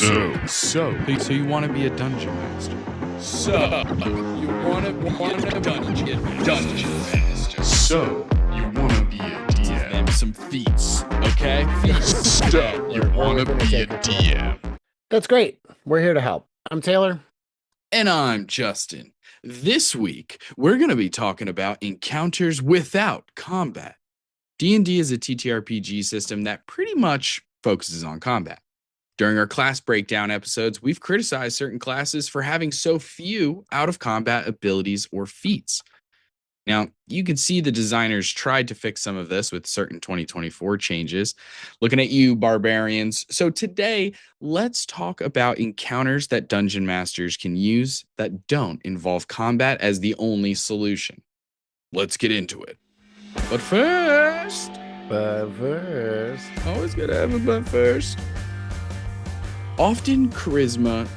So you want to be a dungeon master? So, you want to be a dungeon master. So you want to be a DM? Name some feats, okay? Feats. So you want to be a DM? That's great. We're here to help. I'm Taylor. And I'm Justin. This week, we're going to be talking about encounters without combat. D&D is a TTRPG system that pretty much focuses on combat. During our class breakdown episodes, we've criticized certain classes for having so few out-of-combat abilities or feats. Now, you can see the designers tried to fix some of this with certain 2024 changes. Looking at you, Barbarians. So today, let's talk about encounters that dungeon masters can use that don't involve combat as the only solution. Let's get into it. But first, always gotta have a but first. Often charisma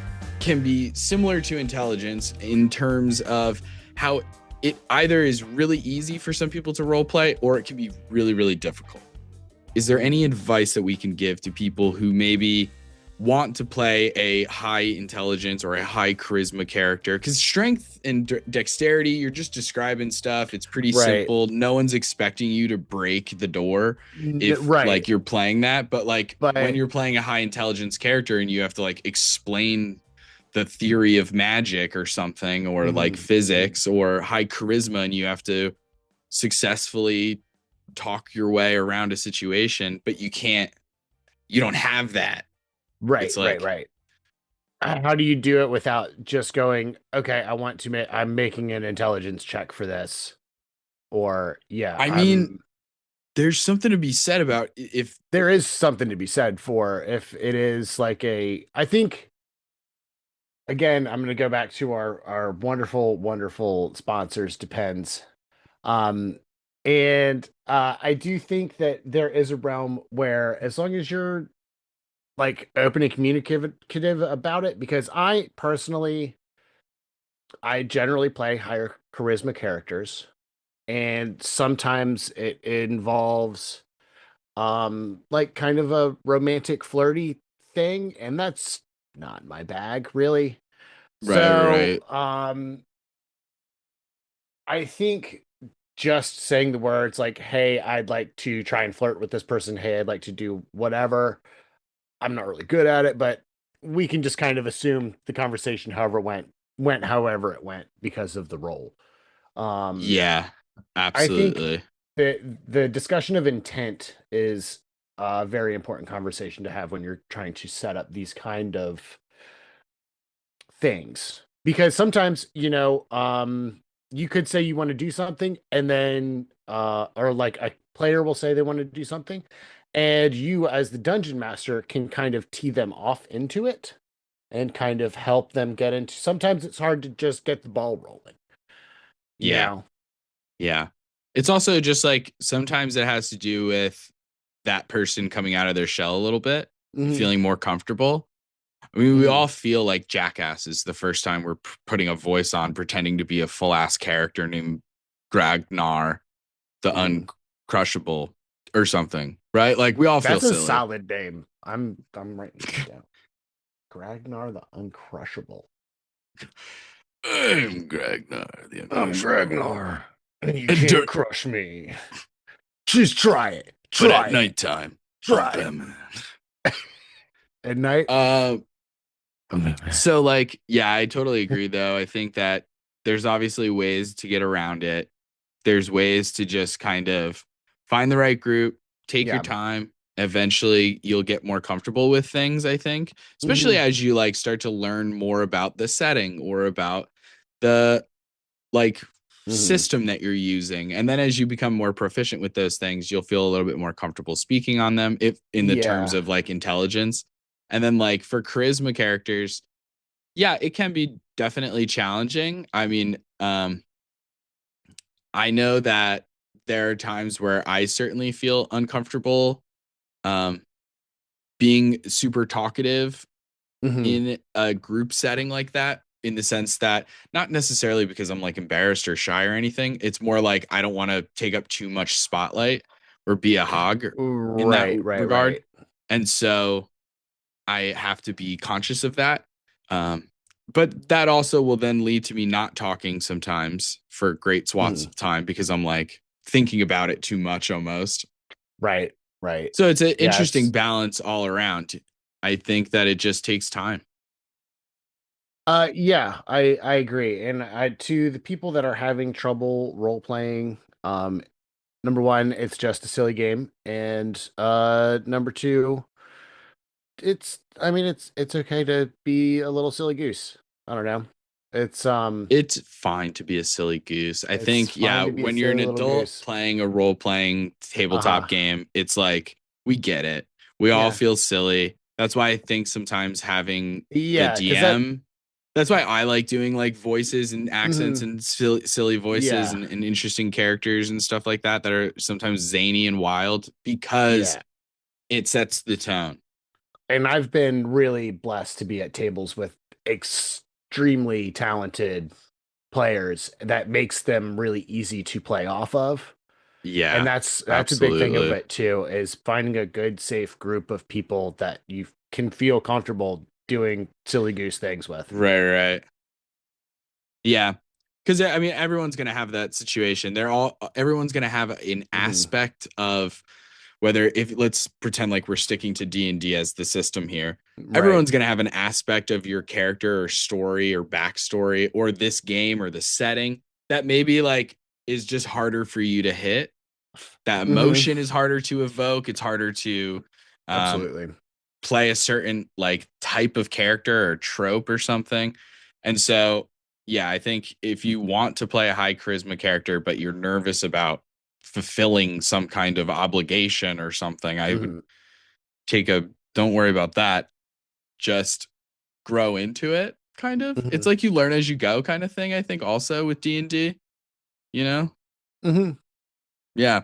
can be similar to intelligence in terms of how it either is really easy for some people to role play or it can be really, really difficult. Is there any advice that we can give to people who maybe want to play a high intelligence or a high charisma character? Because strength and dexterity, you're just describing stuff. It's pretty simple. No one's expecting you to break the door if like you're playing that. But when you're playing a high intelligence character and you have to like explain the theory of magic or something, or like physics, or high charisma, and you have to successfully talk your way around a situation, but you don't have that. Right. How do you do it without just going, okay, I'm making an intelligence check for this? Or, there's something to be said about if there is something to be said for if it is like I think, again, I'm going to go back to our wonderful, wonderful sponsors, Depends. And I do think that there is a realm where as long as you're like open and communicative about it, because I generally play higher charisma characters, and sometimes it involves like kind of a romantic flirty thing, and that's not my bag really. Right. I think just saying the words like, hey, I'd like to try and flirt with this person, hey, I'd like to do whatever, I'm not really good at it, but we can just kind of assume the conversation however went however it went because of the role. Yeah, absolutely. I think the discussion of intent is a very important conversation to have when you're trying to set up these kind of things, because sometimes you could say you want to do something, and then or like a player will say they want to do something, and you as the dungeon master can kind of tee them off into it and kind of help them get into. Sometimes it's hard to just get the ball rolling. Yeah. It's also just like sometimes it has to do with that person coming out of their shell a little bit, feeling more comfortable. I mean, we all feel like jackasses the first time we're putting a voice on, pretending to be a full ass character named Gragnar, the Uncrushable or something, right? Like we all feel silly. That's a solid name. I'm writing it down. Gragnar the Uncrushable. I'm Gragnar the Uncrushable. I'm Gragnar. And you can't crush me. Just try it. At nighttime. Try it. At night? So like, yeah, I totally agree though. I think that there's obviously ways to get around it. There's ways to just kind of find the right group, take your time. Eventually you'll get more comfortable with things, I think, especially as you like start to learn more about the setting or about the like system that you're using. And then as you become more proficient with those things, you'll feel a little bit more comfortable speaking on them if in the terms of like intelligence. And then like for charisma characters, yeah, it can be definitely challenging. I mean, I know that there are times where I certainly feel uncomfortable being super talkative in a group setting like that, in the sense that not necessarily because I'm like embarrassed or shy or anything. It's more like I don't want to take up too much spotlight or be a hog in that regard. And so I have to be conscious of that. Um, but that also will then lead to me not talking sometimes for great swaths Mhm. of time because I'm like thinking about it too much almost. Right. Right. So it's an Yeah. interesting balance all around. I think that it just takes time. Yeah, I agree. And to the people that are having trouble role playing, number one, it's just a silly game. And number two, I mean it's okay to be a little silly goose. I don't know. It's It's fine to be a silly goose. I it's think, yeah, fine to be a when you're silly an little adult goose. playing a role playing tabletop Uh-huh. game, it's like we get it. We all Yeah. feel silly. That's why I think sometimes having the Yeah, because that DM, that's why I like doing like voices and accents mhm, and silly voices yeah. and interesting characters and stuff like that that are sometimes zany and wild because Yeah. it sets the tone. And I've been really blessed to be at tables with extremely talented players that makes them really easy to play off of. And Yeah, that's a big thing of absolutely. it too, is finding a good, safe group of people that you can feel comfortable doing silly goose things with. Right. Yeah. Because I mean, everyone's going to have that situation. Everyone's going to have an Hmm. aspect of whether, if let's pretend like we're sticking to D&D as the system here. Right. Everyone's going to have an aspect of your character or story or backstory or this game or the setting that maybe like is just harder for you to hit. That Hmm. emotion is harder to evoke. It's harder to um, Absolutely. play a certain like type of character or trope or something. And so, yeah, I think if you want to play a high charisma character, but you're nervous about fulfilling some kind of obligation or something, I would Hmm. take a don't worry about that. Just grow into it, kind of. Hmm. It's like you learn as you go kind of thing, I think also with D&D, you know? Hmm. Yeah.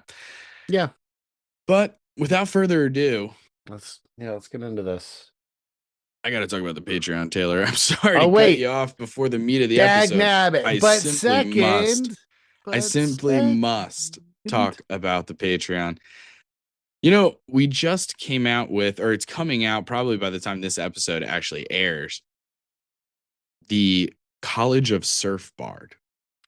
Yeah. But without further ado, Let's get into this. I got to talk about the Patreon, Taylor. I'm sorry Oh to cut you wait, off before the meat of the dag episode. nabbit. I But simply must. second, I but simply must second. talk about the Patreon. You know, we just came out with, or it's coming out probably by the time this episode actually airs, the College of Surf Bard.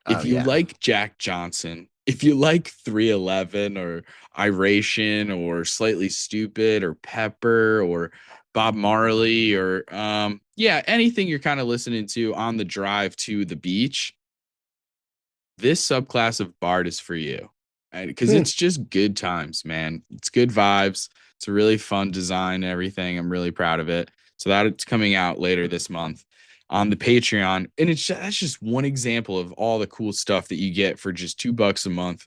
Oh If you yeah. like Jack Johnson, if you like 311 or Iration or Slightly Stupid or Pepper or Bob Marley or yeah, anything you're kind of listening to on the drive to the beach, this subclass of Bard is for you. Because Hmm. it's just good times, man. It's good vibes. It's a really fun design and everything. I'm really proud of it. So that's coming out later this month on the Patreon. And that's just one example of all the cool stuff that you get for just $2 a month.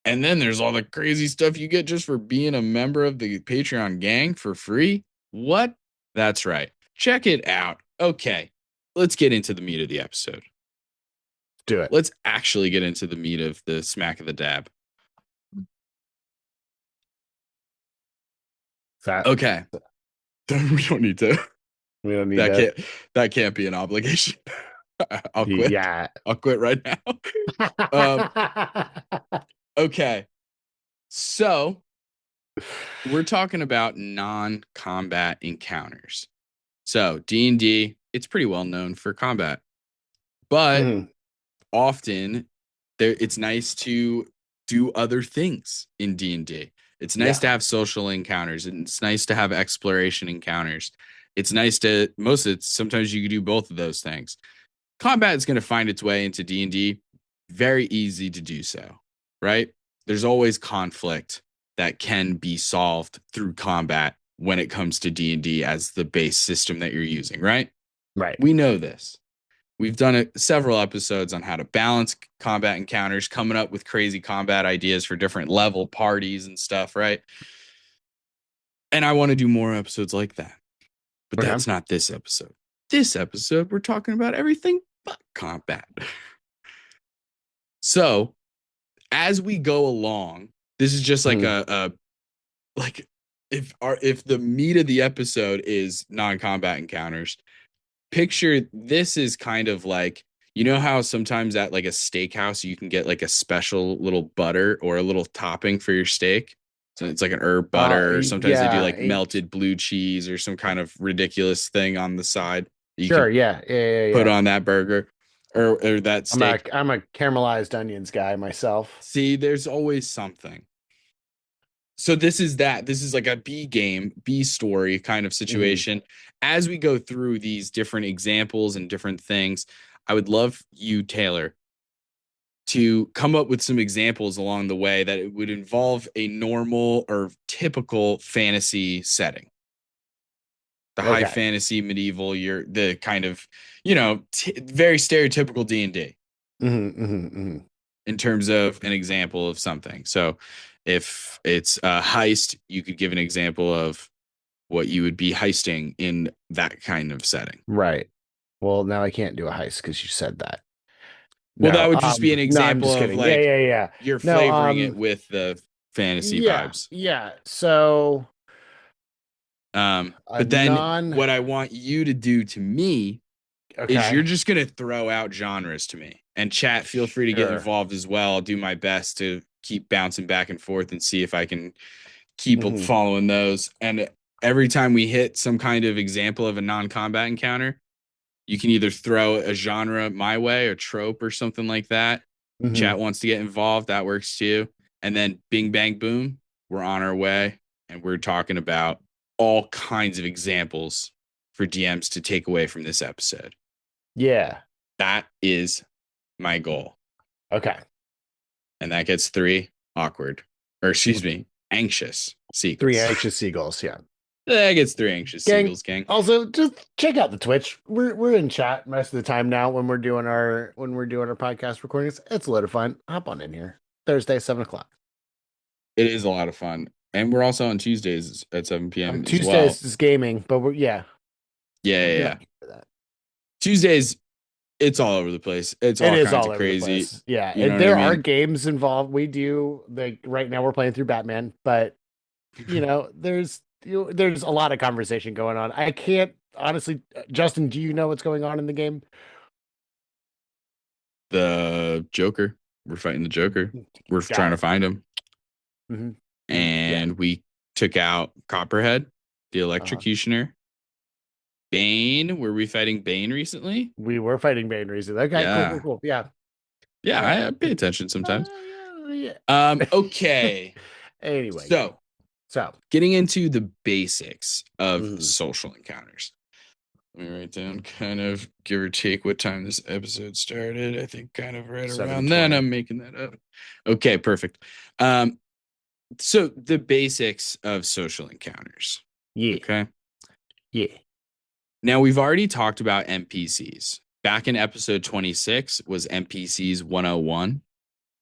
And then there's all the crazy stuff you get just for being a member of the Patreon gang for free. What? That's right. Check it out. Okay, let's get into the meat of the episode. Do it. Let's actually get into the meat of the smack of the dab. That Okay. We don't need to. we don't need That to. can't that can't be an obligation. I'll quit. Yeah. I'll quit right now. Um, okay. So we're talking about non-combat encounters. So D&D, it's pretty well known for combat, but Mhm. often it's nice to do other things in D&D. It's nice Yeah. to have social encounters and it's nice to have exploration encounters. It's nice to sometimes you can do both of those things. Combat is going to find its way into D&D, very easy to do so, right? There's always conflict that can be solved through combat when it comes to D&D as the base system that you're using, right? Right. We know this. We've done several episodes on how to balance combat encounters, coming up with crazy combat ideas for different level parties and stuff, right? And I want to do more episodes like that. But Okay. that's not this episode. This episode, we're talking about everything but combat. So, as we go along, this is just like Mhm. a like if the meat of the episode is non-combat encounters, picture this is kind of like you know how sometimes at like a steakhouse you can get like a special little butter or a little topping for your steak. So it's like an herb butter, or sometimes they do Yeah, like melted blue cheese or some kind of ridiculous thing on the side that you sure, can yeah. put on that burger or that steak. I'm a caramelized onions guy myself. See, there's always something. So this is that. This is like a B game, B story kind of situation. As we go through these different examples and different things, I would love you, Taylor, to come up with some examples along the way that it would involve a normal or typical fantasy setting. The high Okay. fantasy medieval, you're the kind of, very stereotypical D&D in terms of an example of something. So if it's a heist, you could give an example of what you would be heisting in that kind of setting. Right. Well, now I can't do a heist because you said that. Well, No, that would just be an no, I'm example just of kidding. like Yeah. you're No, flavoring it with the fantasy vibes. yeah. So a But then non, what I want you to do to me is you're okay, just going to throw out genres to me. And chat, feel free to get sure. involved as well. I'll do my best to keep bouncing back and forth and see if I can keep following those. And every time we hit some kind of example of a non-combat encounter, you can either throw a genre my way or trope or something like that. Chat wants to get involved. That works too. And then bing, bang, boom, we're on our way. And we're talking about all kinds of examples for DMs to take away from this episode. Yeah. That is my goal. Okay. And that gets 3 awkward, or excuse me, anxious seagulls. 3 anxious seagulls. Yeah. That gets 3 anxious seagulls, gang. Also, just check out the Twitch. We're in chat most of the time now when we're doing our podcast recordings. It's a lot of fun. Hop on in here. Thursday, 7:00. It is a lot of fun. And we're also on Tuesdays at 7 p.m. as Tuesdays well. is gaming, but Yeah. That. Tuesdays, it's all over the place. It is all kinds of crazy. Yeah, You know and there what I are mean? games involved. We do like right now we're playing through Batman, but there's a lot of conversation going on. I can't honestly, Justin, do you know what's going on in the game? The Joker. We're fighting the Joker. We're Got trying it. to find him. And we took out Copperhead, the Electrocutioner. Bane. Were we fighting Bane recently? We were fighting Bane recently. Okay, Yeah. cool. Yeah. Yeah, I pay attention sometimes. Yeah. Okay. Anyway. So getting into the basics of social encounters. Let me write down kind of give or take what time this episode started. I think kind of right around then. I'm making that up. Okay, perfect. So the basics of social encounters. Yeah. Okay. Yeah. Now we've already talked about NPCs. Back in episode 26 was NPCs 101,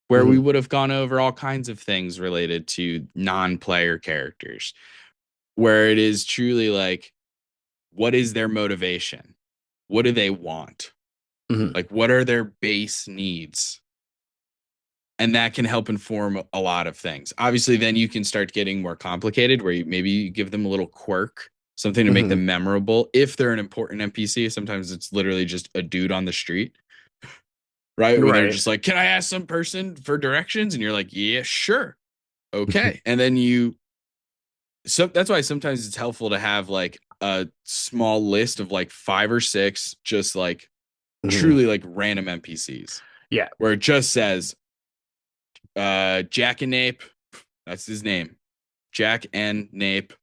where we would have gone over all kinds of things related to non-player characters, where it is truly like, what is their motivation? What do they want? Like, what are their base needs? And that can help inform a lot of things. Obviously, then you can start getting more complicated, where you give them a little quirk, something to make them memorable. If they're an important NPC, sometimes it's literally just a dude on the street, right? Where they're just like, can I ask some person for directions? And you're like, yeah, sure. Okay. And then so that's why sometimes it's helpful to have like a small list of like 5 or 6, just like truly like random NPCs. Yeah. Where it just says, Jack and Nape, that's his name. Jack and Nape.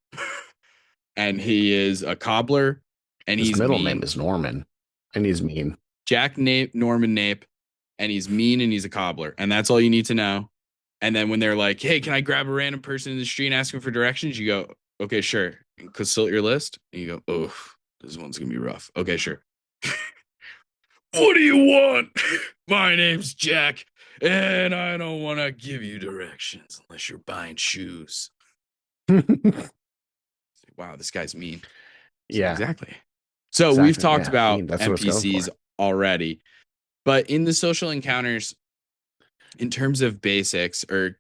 And he is a cobbler, and his he's middle mean. name is Norman, and he's mean. Jack Nape, Norman Nape, and he's mean and he's a cobbler, and that's all you need to know. And then when they're like, "Hey, can I grab a random person in the street and ask him for directions?" You go, "Okay, sure." And consult your list, and you go, "Oh, this one's gonna be rough." Okay, sure. What do you want? My name's Jack, and I don't want to give you directions unless you're buying shoes. Wow, this guy's mean. Yeah, exactly. So we've talked about NPCs already, but in the social encounters, in terms of basics, or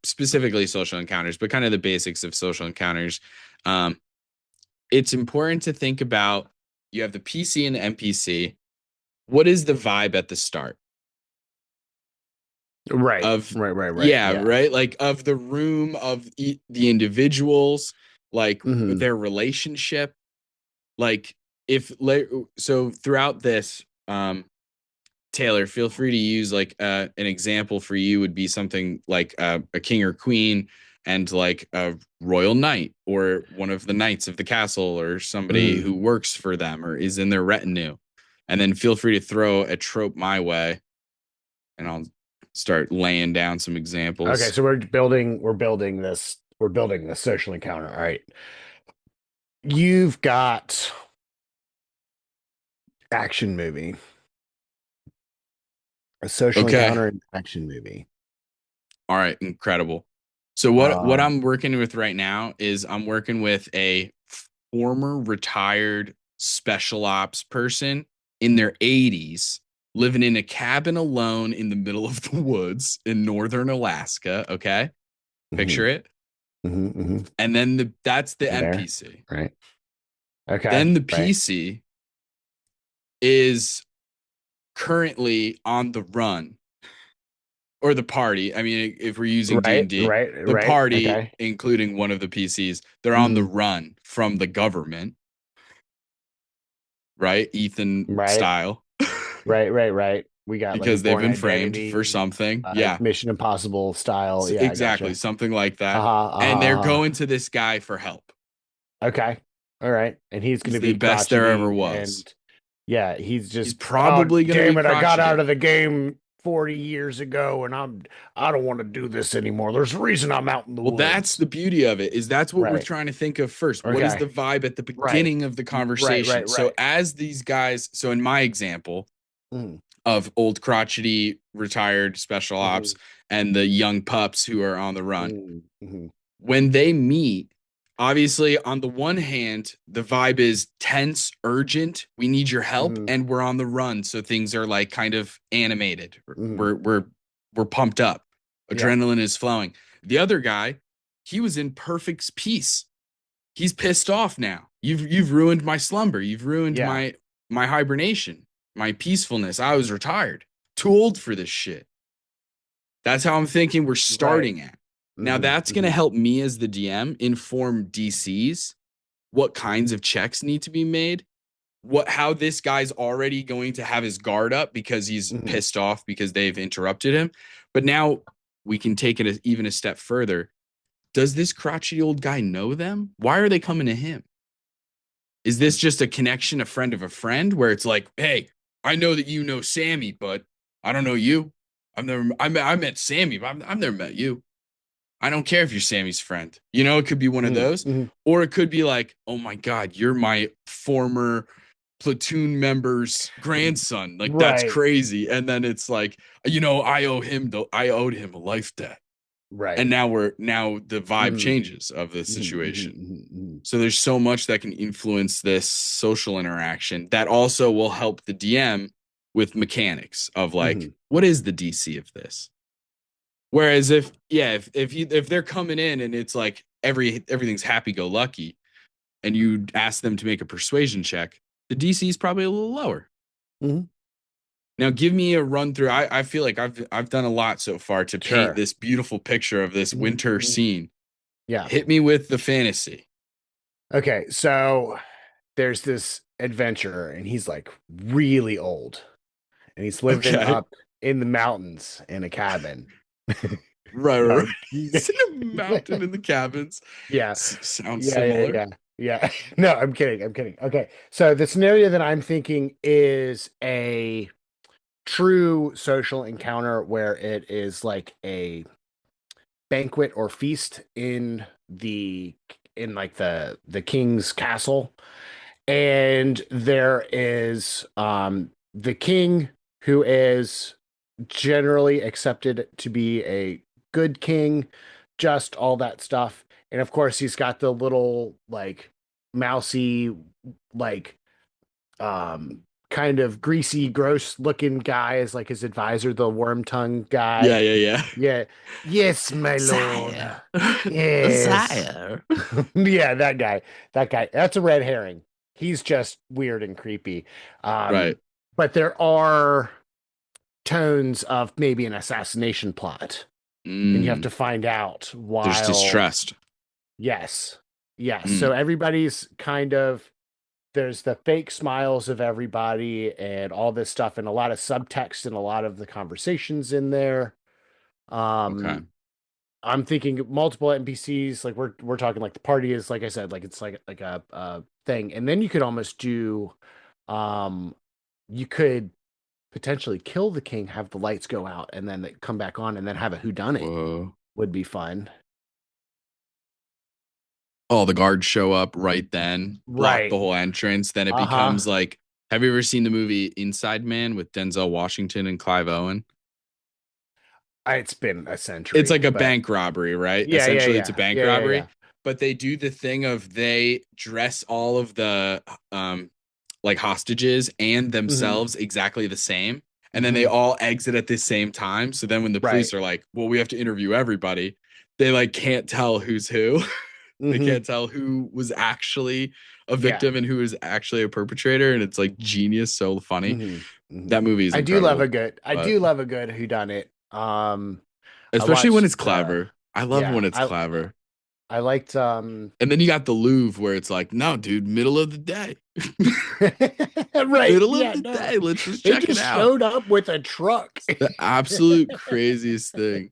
specifically social encounters, but kind of the basics of social encounters, it's important to think about. You have the PC and the NPC. What is the vibe at the start? Right. of Right. yeah, Yeah. right, like of the room of the individuals, like Hmm. their relationship, like if so throughout this, Taylor, feel free to use like an example for you would be something like a king or queen and like a royal knight or one of the knights of the castle or somebody Hmm. who works for them or is in their retinue. And then feel free to throw a trope my way and I'll start laying down some Okay, examples. so we're building this social encounter. All right. You've got action movie, a social Okay. encounter and action movie. All right, incredible. So what Um, I'm working with right now is I'm working with a former retired special ops person in their 80s living in a cabin alone in the middle of the woods in northern Alaska, okay? mhm, Picture it. mhm. And then that's the I'm there. NPC. Right. Okay. Then the Right. PC is currently on the run or the party. I mean, if we're using Right. D&D, Right. the Right. party, Okay. including one of the PCs, they're on the Mhm. run from the government, right? Ethan Right. style, Right. We got like a because they've Born been framed for Identity, something. Yeah, Mission Impossible style. Yeah, I exactly. gotcha. Something like that. Uh-huh. And they're Uh-huh. going to this guy for help. Okay. All right. And he's going He's to the be best there ever crotchety was. and yeah, he's He's just, oh, probably going to be damn it. I got out crotchety. of the game 40 years ago and I don't want to do this anymore. There's a reason I'm out in the Well, that's woods. the beauty of it, is that's what we're Right. trying to think of first. What is Okay. the vibe at the Right. beginning of the Right. conversation? Right. So Right. as these guys, so in my example Mm-hmm. of old crotchety retired special ops and the young pups who are on the run, Mm-hmm. when they meet, obviously on the one hand, the vibe is tense, urgent, we need your help, Mm-hmm. and we're on the run. So things are like kind of animated. Mm-hmm. We're pumped up. Yeah. Adrenaline is flowing. The other guy, he was in perfect peace. He's pissed off now. You've ruined my slumber. You've ruined Yeah. my hibernation, my peacefulness. I was retired. Too old for this shit. That's how I'm thinking we're Right. starting at. Now Mm-hmm. that's going to Mm-hmm. help me as the DM inform DCs what kinds of checks need to be made, what how this guy's already going to have his guard up because he's Mm-hmm. pissed off because they've interrupted him. But now we can take it even a step further. Does this crotchety old guy know them? Why are they coming to him? Is this just a connection, a friend of a friend, where it's like, hey, I know that you know Sammy, but I don't know you. I met Sammy, but I've never met you. I don't care if you're Sammy's friend. You know, it could be one of those. Mm-hmm. Or it could be like, oh my God, you're my former platoon member's grandson. Like, that's Right. crazy. And then it's like, I owed him a life debt. Right. And now the vibe Mm-hmm. changes of the Mm-hmm. situation. Mm-hmm. So there's so much that can influence this social interaction that also will help the DM with mechanics of like, Mm-hmm. what is the DC of this? Whereas if they're coming in and it's like everything's happy go lucky and you ask them to make a persuasion check, the DC is probably a little lower. Mm-hmm. Now give me a run through. I feel like I've done a lot so far to paint Sure. this beautiful picture of this winter Mm-hmm. scene. Yeah. Hit me with the fantasy. Okay. So there's this adventurer and he's like really old and he's living Okay. up in the mountains in a cabin. Right. No. It's in a mountain in the cabins. Yeah. Sounds Yeah. similar. Yeah. No, I'm kidding. I'm kidding. Okay. So the scenario that I'm thinking is a true social encounter where it is like a banquet or feast in like the king's castle, and there is the king, who is generally accepted to be a good king, just all that stuff. And of course he's got the little like mousy, like um kind of greasy, gross looking guy as like his advisor, the worm tongue guy. Yeah. Yeah. Yes, my lord. Sire. Yes. Sire. Yeah, that guy. That guy. That's a red herring. He's just weird and creepy. Um, Right. but there are tones of maybe an assassination plot, and you have Mm, to find out there's while distrust. yes, yes. Mm, So everybody's kind of there's the fake smiles of everybody and all this stuff, and a lot of subtext and a lot of the conversations in there. okay. Um, I'm thinking multiple NPCs, like we're talking like the party is like I said, like it's like a thing, and then you could almost do, um, you could potentially kill the king, have the lights go out, and then they come back on, and then have a whodunit Whoa. would be fun. All the guards show up right then, block the Right. whole entrance. Then it Uh-huh. becomes like, have you ever seen the movie Inside Man with Denzel Washington and Clive Owen? It's been a It's century, like a but bank robbery, right? yeah, yeah, Essentially, it's a yeah, bank yeah, yeah, robbery, yeah. but they do the thing of they dress all of the like hostages and Hmm. themselves exactly the same. And then they Hmm. all exit at the same time. So then when the Right. police are like, well, we have to interview everybody, they like can't tell who's who. They Hmm. can't tell who was actually a Yeah. victim and who was actually a perpetrator. And it's like genius, so funny. Hmm. Hmm. That movie is incredible. I But do love a good whodunit. I especially when watched it's clever. I love yeah, when it's clever. I liked And then you got the Louvre where it's like, no, dude, middle of the day. right, Middle of yeah, the no. day. Let's just They check it just out. showed up with a truck. The absolute craziest thing.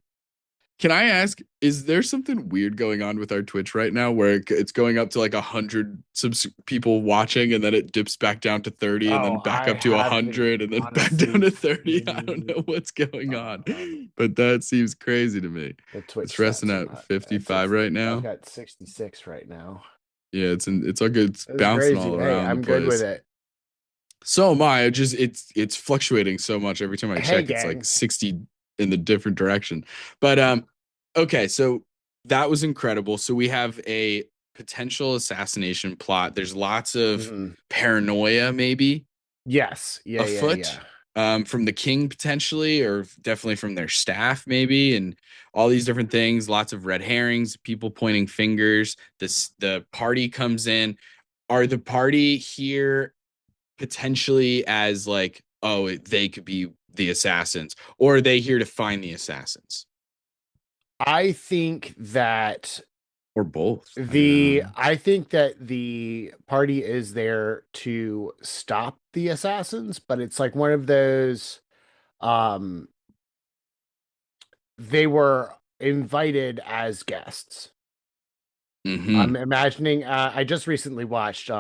Can I ask, is there something weird going on with our Twitch right now where it's going up to like 100 people watching and then it dips back down to 30 and then Oh, back I up to haven't 100 and then back down honestly to 30? I don't know seen what's going on, um but that seems crazy to me. the It's Twitch resting stats are at not. 55 right I've now. got 66 right now. Yeah, it's all good. It's It's bouncing crazy. all Hey, around the I'm good with place. it. So am I. It's fluctuating so much every time I Hey, check. It's like gang. 60 in the different direction. But okay, so that was incredible. So we have a potential assassination plot. There's lots of Mhm. paranoia maybe Yes. Yeah, yeah, afoot yeah. from the king potentially, or definitely from their staff maybe, and all these different things. Lots of red herrings, people pointing fingers. The party comes in. Are the party here potentially as like, oh, they could be the assassins, or are they here to find the assassins, I think that or both? I don't know. I think that the party is there to stop the assassins, but it's like one of those um they were invited as guests. I'm Mm-hmm. imagining I just recently watched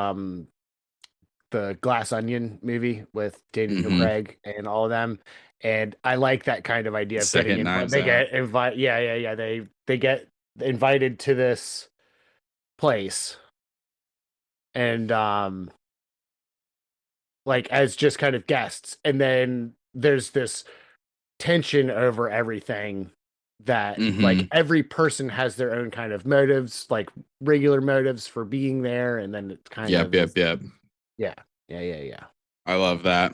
the Glass Onion movie with Daniel Mm-hmm. Craig and all of them. And I like that kind of idea of getting Second invited. Knives They Out. get invited. Yeah, yeah, yeah. They get invited to this place, and like as just kind of guests, and then there's this tension over everything that like Mm-hmm. every person has their own kind of motives, like regular motives for being there, and then it's kind Yep, of yep, this. yep. Yeah, yeah, yeah, yeah. I love that.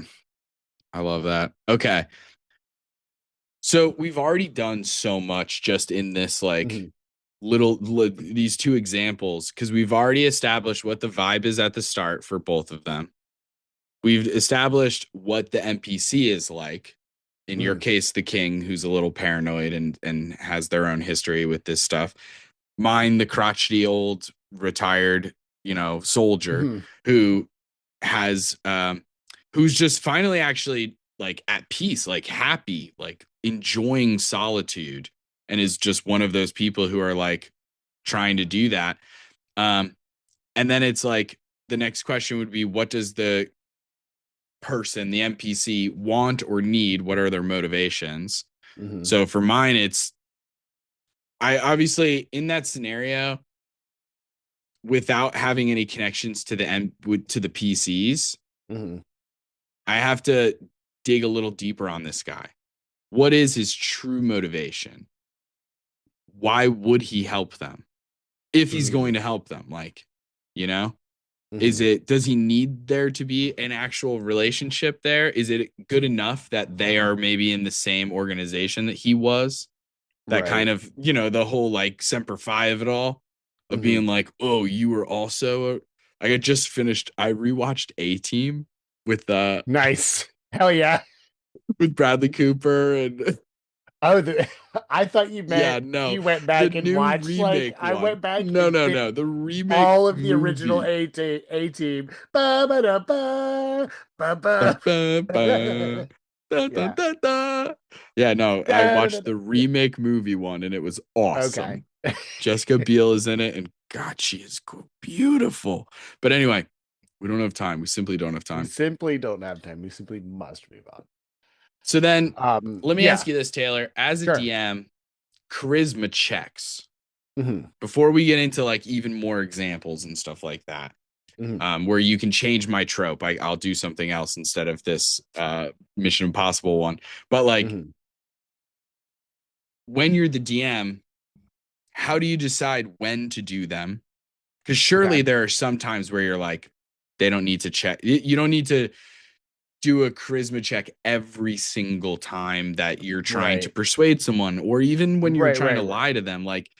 I love that. Okay. So we've already done so much just in this like Mhm. these two examples because we've already established what the vibe is at the start for both of them. We've established what the NPC is like. In your Mhm. case, the king, who's a little paranoid and has their own history with this stuff. Mine, the crotchety old retired, soldier Mhm. who has who's just finally actually like at peace, like happy, like enjoying solitude, and is just one of those people who are like trying to do that. Um, and then it's like the next question would be, what does the person, the NPC, want or need? What are their motivations? Mhm. So for mine, it's I obviously in that scenario, without having any connections to to the PCs, Mhm. I have to dig a little deeper on this guy. What is his true motivation? Why would he help them? If he's Mhm. going to help them, like, you know? Mhm. Does he need there to be an actual relationship there? Is it good enough that they are maybe in the same organization that he was? That kind Right. of, the whole like Semper Fi of it all, of Mhm. being like, oh, you were also like I rewatched A Team with Nice. Hell yeah. with Bradley Cooper and Oh, I thought you yeah, meant no, you went the back and new watched like remake I went one. back No, and no, picked no, the remake all of the original movie. A Team. Ba ba da ba ba Ba, ba. ba, ba. Da, da, Yeah. da, da. Yeah, no, I Da, da, da, watched da. the Yeah. remake movie one and it was Okay. awesome. Jessica Biel is in it, and God, she is beautiful. But anyway, we don't have time. We simply don't have We time. simply don't have time. We simply must move on. So then let me ask Yeah, you this, Taylor. As a sure. DM, charisma checks. Hmm. Before we get into like even more examples and stuff like that, Hmm. where you can change my trope. I'll do something else instead of this Mission Impossible one. But like Hmm. when you're the DM, how do you decide when to do them? Because Okay. surely there are some times where you're like, they don't need to check. You don't need to do a charisma check every single time that you're trying to Right. persuade someone, or even when you're Right. trying Right. to Right. lie to them. Like,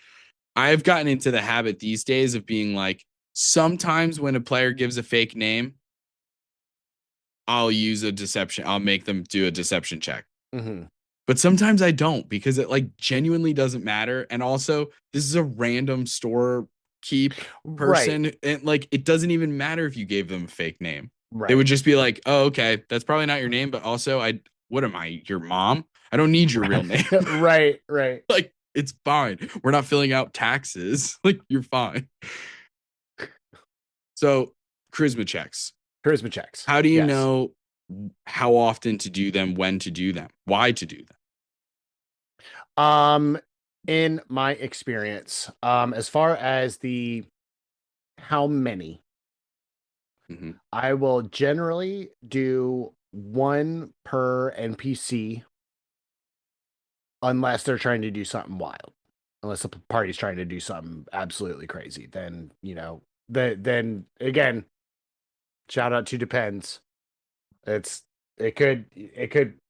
I've gotten into the habit these days of being like, sometimes when a player gives a fake name, I'll use a deception. I'll make them do a deception check. Hmm. But sometimes I don't because it like genuinely doesn't matter. And also, this is a random store keep Right. person. And like, it doesn't even matter if you gave them a fake name. They Right. would just be like, oh, okay, that's probably not your name. But also, what am I, your mom? I don't need your real name. Right. Right. Like, it's fine. We're not filling out taxes. Like, you're fine. So, charisma checks. Charisma checks. How do you Yes. know how often to do them, when to do them, why to do them? Um, in my experience, as far as the how many, Mhm. I will generally do one per NPC unless they're trying to do something wild. Unless the party's trying to do something absolutely crazy, then then again, shout out to depends. It's it could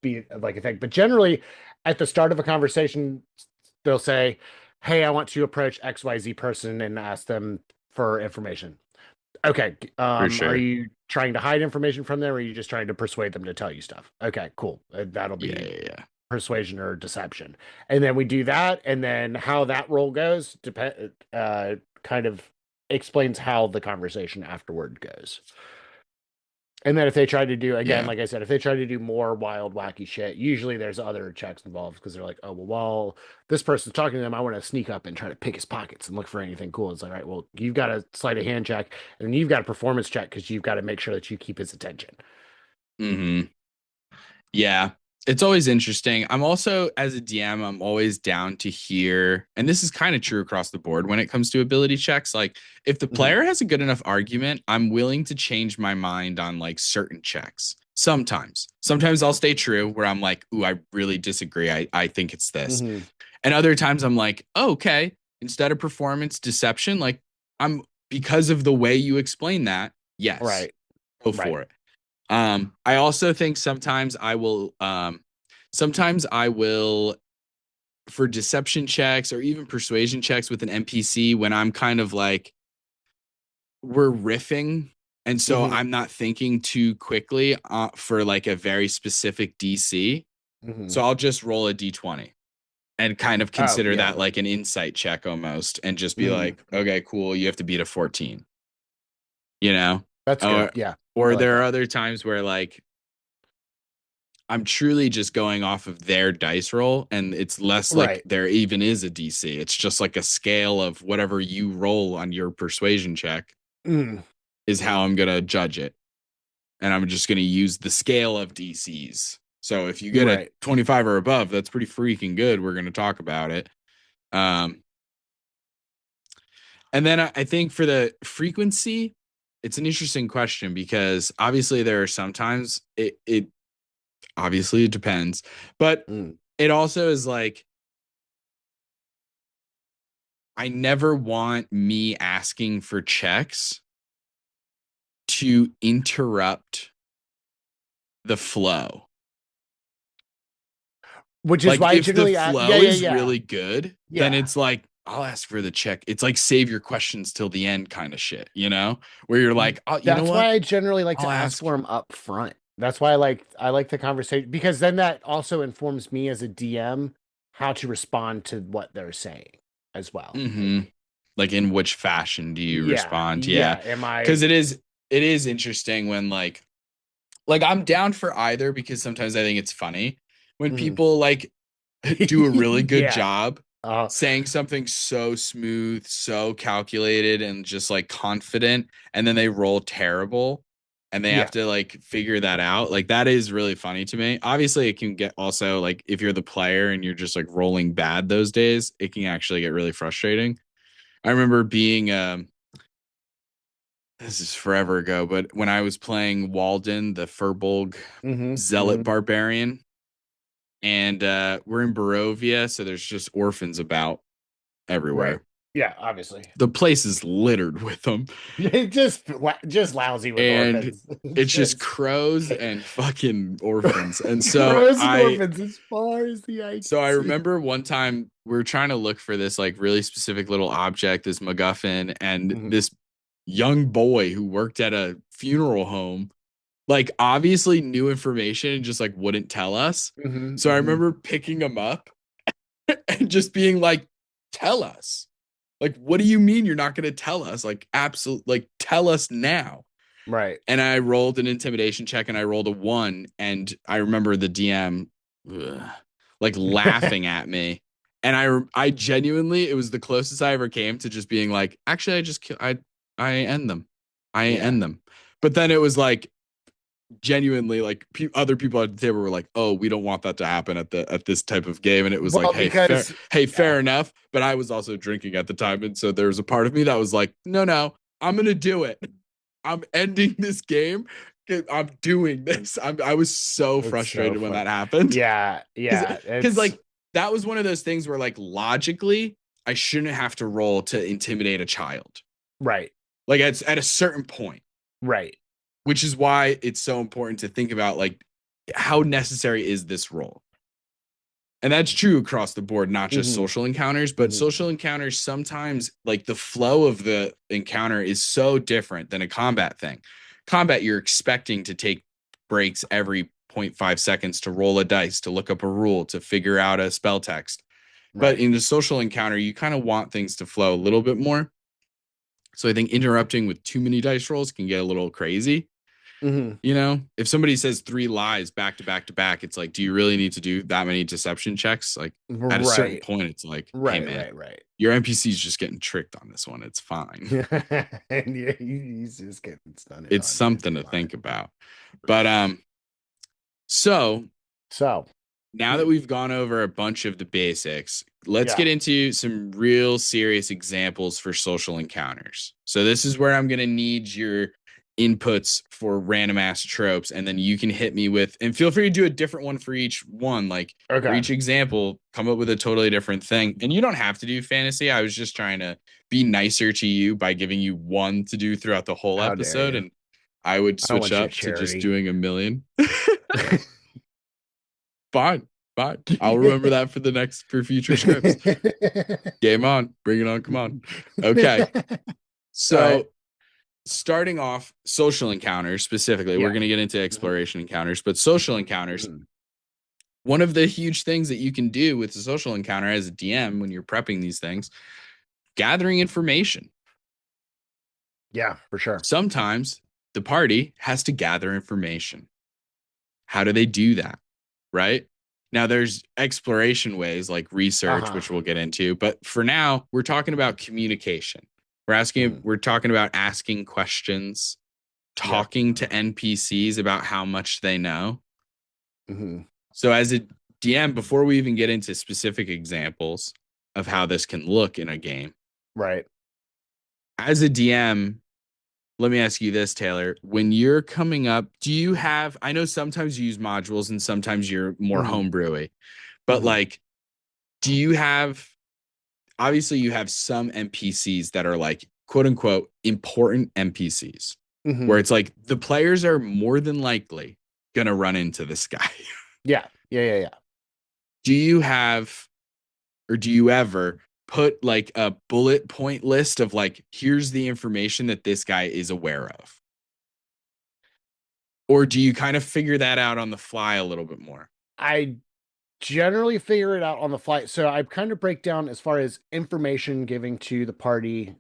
be like a thing, but generally, at the start of a conversation, they'll say, "Hey, I want to approach XYZ person and ask them for information." Okay, For are sure. you trying to hide information from them, or are you just trying to persuade them to tell you stuff? Okay, cool. That'll Yeah, be yeah, yeah. persuasion or deception, and then we do that, and then how that role goes kind of explains how the conversation afterward goes. And then if they try to do again, Yeah. like I said, if they try to do more wild, wacky shit, usually there's other checks involved because they're like, oh well, while this person's talking to them, I want to sneak up and try to pick his pockets and look for anything cool. It's like, all right, well, you've got a sleight of hand check, and then you've got a performance check because you've got to make sure that you keep his attention. Hmm. Yeah. It's always interesting. I'm also, as a DM, I'm always down to hear, and this is kind of true across the board when it comes to ability checks. Like, if the Hmm. player has a good enough argument, I'm willing to change my mind on like certain checks. Sometimes I'll stay true where I'm like, ooh, I really disagree. I think it's this. Hmm. And other times I'm like, oh, okay, instead of performance deception, like I'm because of the way you explain that, yes, Right. go Right. for it. I also think sometimes I will for deception checks or even persuasion checks with an NPC when I'm kind of like we're riffing and so Hmm. I'm not thinking too quickly for like a very specific DC. Hmm. So I'll just roll a D20 and kind of Oh consider yeah. that like an insight check almost and just be Hmm. like, okay, cool, you have to beat a 14, you know? That's good. Or Yeah, I or like there are that. other times where like I'm truly just going off of their dice roll, and it's less like Right. there even is a DC. It's just like a scale of whatever you roll on your persuasion check Mm. is how I'm gonna judge it, and I'm just gonna use the scale of DCs. So if you get a Right. 25 or above, that's pretty freaking good. We're gonna talk about it. Um, and then I think for the frequency, it's an interesting question because obviously there are sometimes it obviously it depends, but Mm. it also is like I never want me asking for checks to interrupt the flow. Which is Like why if the generally, yeah, flow yeah, is yeah, really good, then yeah. it's like I'll ask for the check. It's like save your questions till the end kind of shit, you know? Where you're like, "Oh, you know That's what? why I generally like I'll to ask ask." for them up front. That's why I like the conversation, because then that also informs me as a DM how to respond to what they're saying as well. Hmm. Like in which fashion do you respond? Yeah. Am I? Because it is interesting when like I'm down for either, because sometimes I think it's funny when Mhm. people like do a really good Yeah. job Uh, saying something so smooth, so calculated, and just like confident, and then they roll terrible and they yeah. have to like figure that out. Like that is really funny to me. Obviously, it can get also like if you're the player and you're just like rolling bad those days, it can actually get really frustrating. I remember being this is forever ago, but when I was playing Walden, the Furbolg Hmm. Zealot Hmm. Barbarian, and we're in Barovia, so there's just orphans about Right. everywhere. Yeah. Obviously. The place is littered with them, Just lousy with and orphans. it's just Just crows and fucking orphans. And so crows and I orphans as far as the eye so can I see. remember one time we were trying to look for this like really specific little object, this MacGuffin, and Mhm. this young boy who worked at a funeral home like obviously knew information and just like wouldn't tell us. Mhm. So I Mhm. remember picking him up and just being like, tell us. Like, what do you mean you're not going to tell us? Like, absolutely, like, tell us now. Right. And I rolled an intimidation check and I rolled a one. And I remember the DM ugh, like laughing at me. And I genuinely, it was the closest I ever came to just being like, actually, I end them. I Yeah. end them. But then it was like, genuinely like other people at the table were like, "Oh, we don't want that to happen at this type of game," and it was like, Well, because hey, yeah. fair enough." But I was also drinking at the time, and so there was a part of me that was like, "No, no, I'm gonna do it. I'm ending this game. I'm doing this." I was so It's so frustrated when funny. that happened Yeah. because Yeah. because It's like that was one of those things where like logically I shouldn't have to roll to intimidate a child. right. Like at a certain point, Right. which is why it's so important to think about like how necessary is this role. And that's true across the board, not just Hmm. social encounters, but Hmm. social encounters sometimes like the flow of the encounter is so different than a combat thing. Combat, you're expecting to take breaks every zero point 0.5 seconds to roll a dice, to look up a rule, to figure out a spell text. But Right. in the social encounter, you kind of want things to flow a little bit more. So I think interrupting with too many dice rolls can get a little crazy. Hmm. You know, if somebody says three lies back to back to back, it's like, do you really need to do that many deception checks? Like at a certain Right. point, it's like, hey Right. man, Right. Right. your NPC's just getting tricked on this one. It's fine. And yeah, he's just getting stunted It's on here. something to think about. But so So now that we've gone over a bunch of the basics, let's yeah. get into some real serious examples for social encounters. So this is where I'm going to need your inputs for random ass tropes, and then you can hit me with, and feel free to do a different one for each one. Like for Okay. each example, come up with a totally different thing. And you don't have to do fantasy. I was just trying to be nicer to you by giving you one to do throughout the whole How dare episode, you? and I would I don't switch want your up to just charity. doing a million. Fine, fine. I'll remember that for future scripts. Game on. Bring it on. Come on. Okay. All right. So starting off social encounters specifically, we're Yeah. going to get into Mhm. exploration encounters, but social encounters, Mhm. one of the huge things that you can do with a social encounter as a DM when you're prepping these things, gathering information. Yeah, for sure. Sometimes the party has to gather information. How do they do that? Right? Now, there's exploration ways like research, Uh-huh. which we'll get into. But for now, we're talking about communication. Mhm. We're talking about asking questions, Yep. talking to NPCs about how much they know. Mhm. So, as a DM, before we even get into specific examples of how this can look in a game, Right. as a DM, let me ask you this, Taylor. When you're coming up, do you have, I know sometimes you use modules and sometimes you're more Mhm. homebrewy, but Mhm. like, do you have, obviously, you have some NPCs that are like, quote unquote, important NPCs, where Mhm. it's like the players are more than likely going to run into this guy. Yeah. Yeah, yeah, yeah. Do you have, or do you ever put like a bullet point list of like, here's the information that this guy is aware of? Or do you kind of figure that out on the fly a little bit more? I generally figure it out on the fly. So I kind of break down as far as information giving to the party.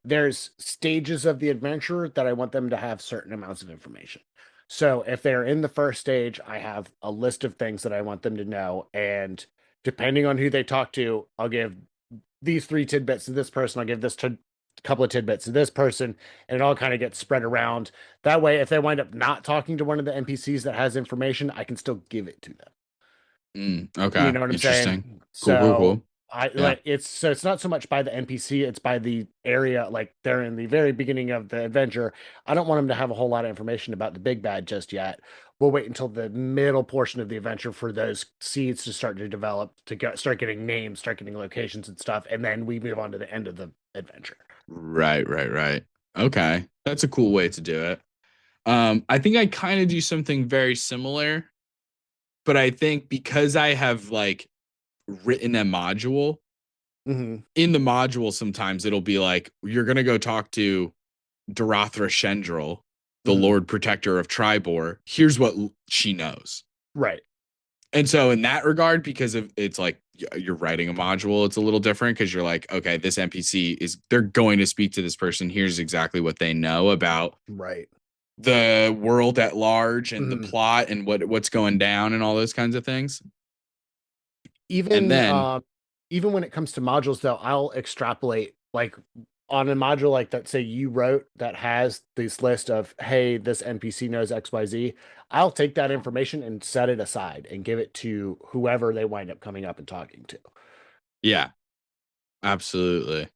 There's stages of the adventure that I want them to have certain amounts of information. So if they're in the first stage, I have a list of things that I want them to know. And depending on who they talk to, I'll give these 3 tidbits to this person. I'll give this couple of tidbits to this person, and it all kind of gets spread around. That way, if they wind up not talking to one of the NPCs that has information, I can still give it to them. You Okay. know what I'm Interesting. saying? Cool, cool, cool. I Yeah. like it's not so much by the NPC, it's by the area. Like they're in the very beginning of the adventure. I don't want them to have a whole lot of information about the big bad just yet. We'll wait until the middle portion of the adventure for those seeds to start to develop, start getting names, start getting locations and stuff, and then we move on to the end of the adventure. Right, right, right. Okay. That's a cool way to do it. I think I kind of do something very similar, but I think because I have like written a module, Mm-hmm. in the module, sometimes it'll be like, you're going to go talk to Darathra Shendril, the Mm-hmm. Lord Protector of Tribor. Here's what she knows. Right. And so in that regard, because of it's like you're writing a module, it's a little different because you're like, okay, this NPC they're going to speak to this person. Here's exactly what they know about Right. the world at large and the Mm-hmm. plot and what's going down and all those kinds of things. And Even then even when it comes to modules though, I'll extrapolate like on a module like that, say you wrote that has this list of, hey, this NPC knows XYZ, I'll take that information and set it aside and give it to whoever they wind up coming up and talking to. yeah, absolutely.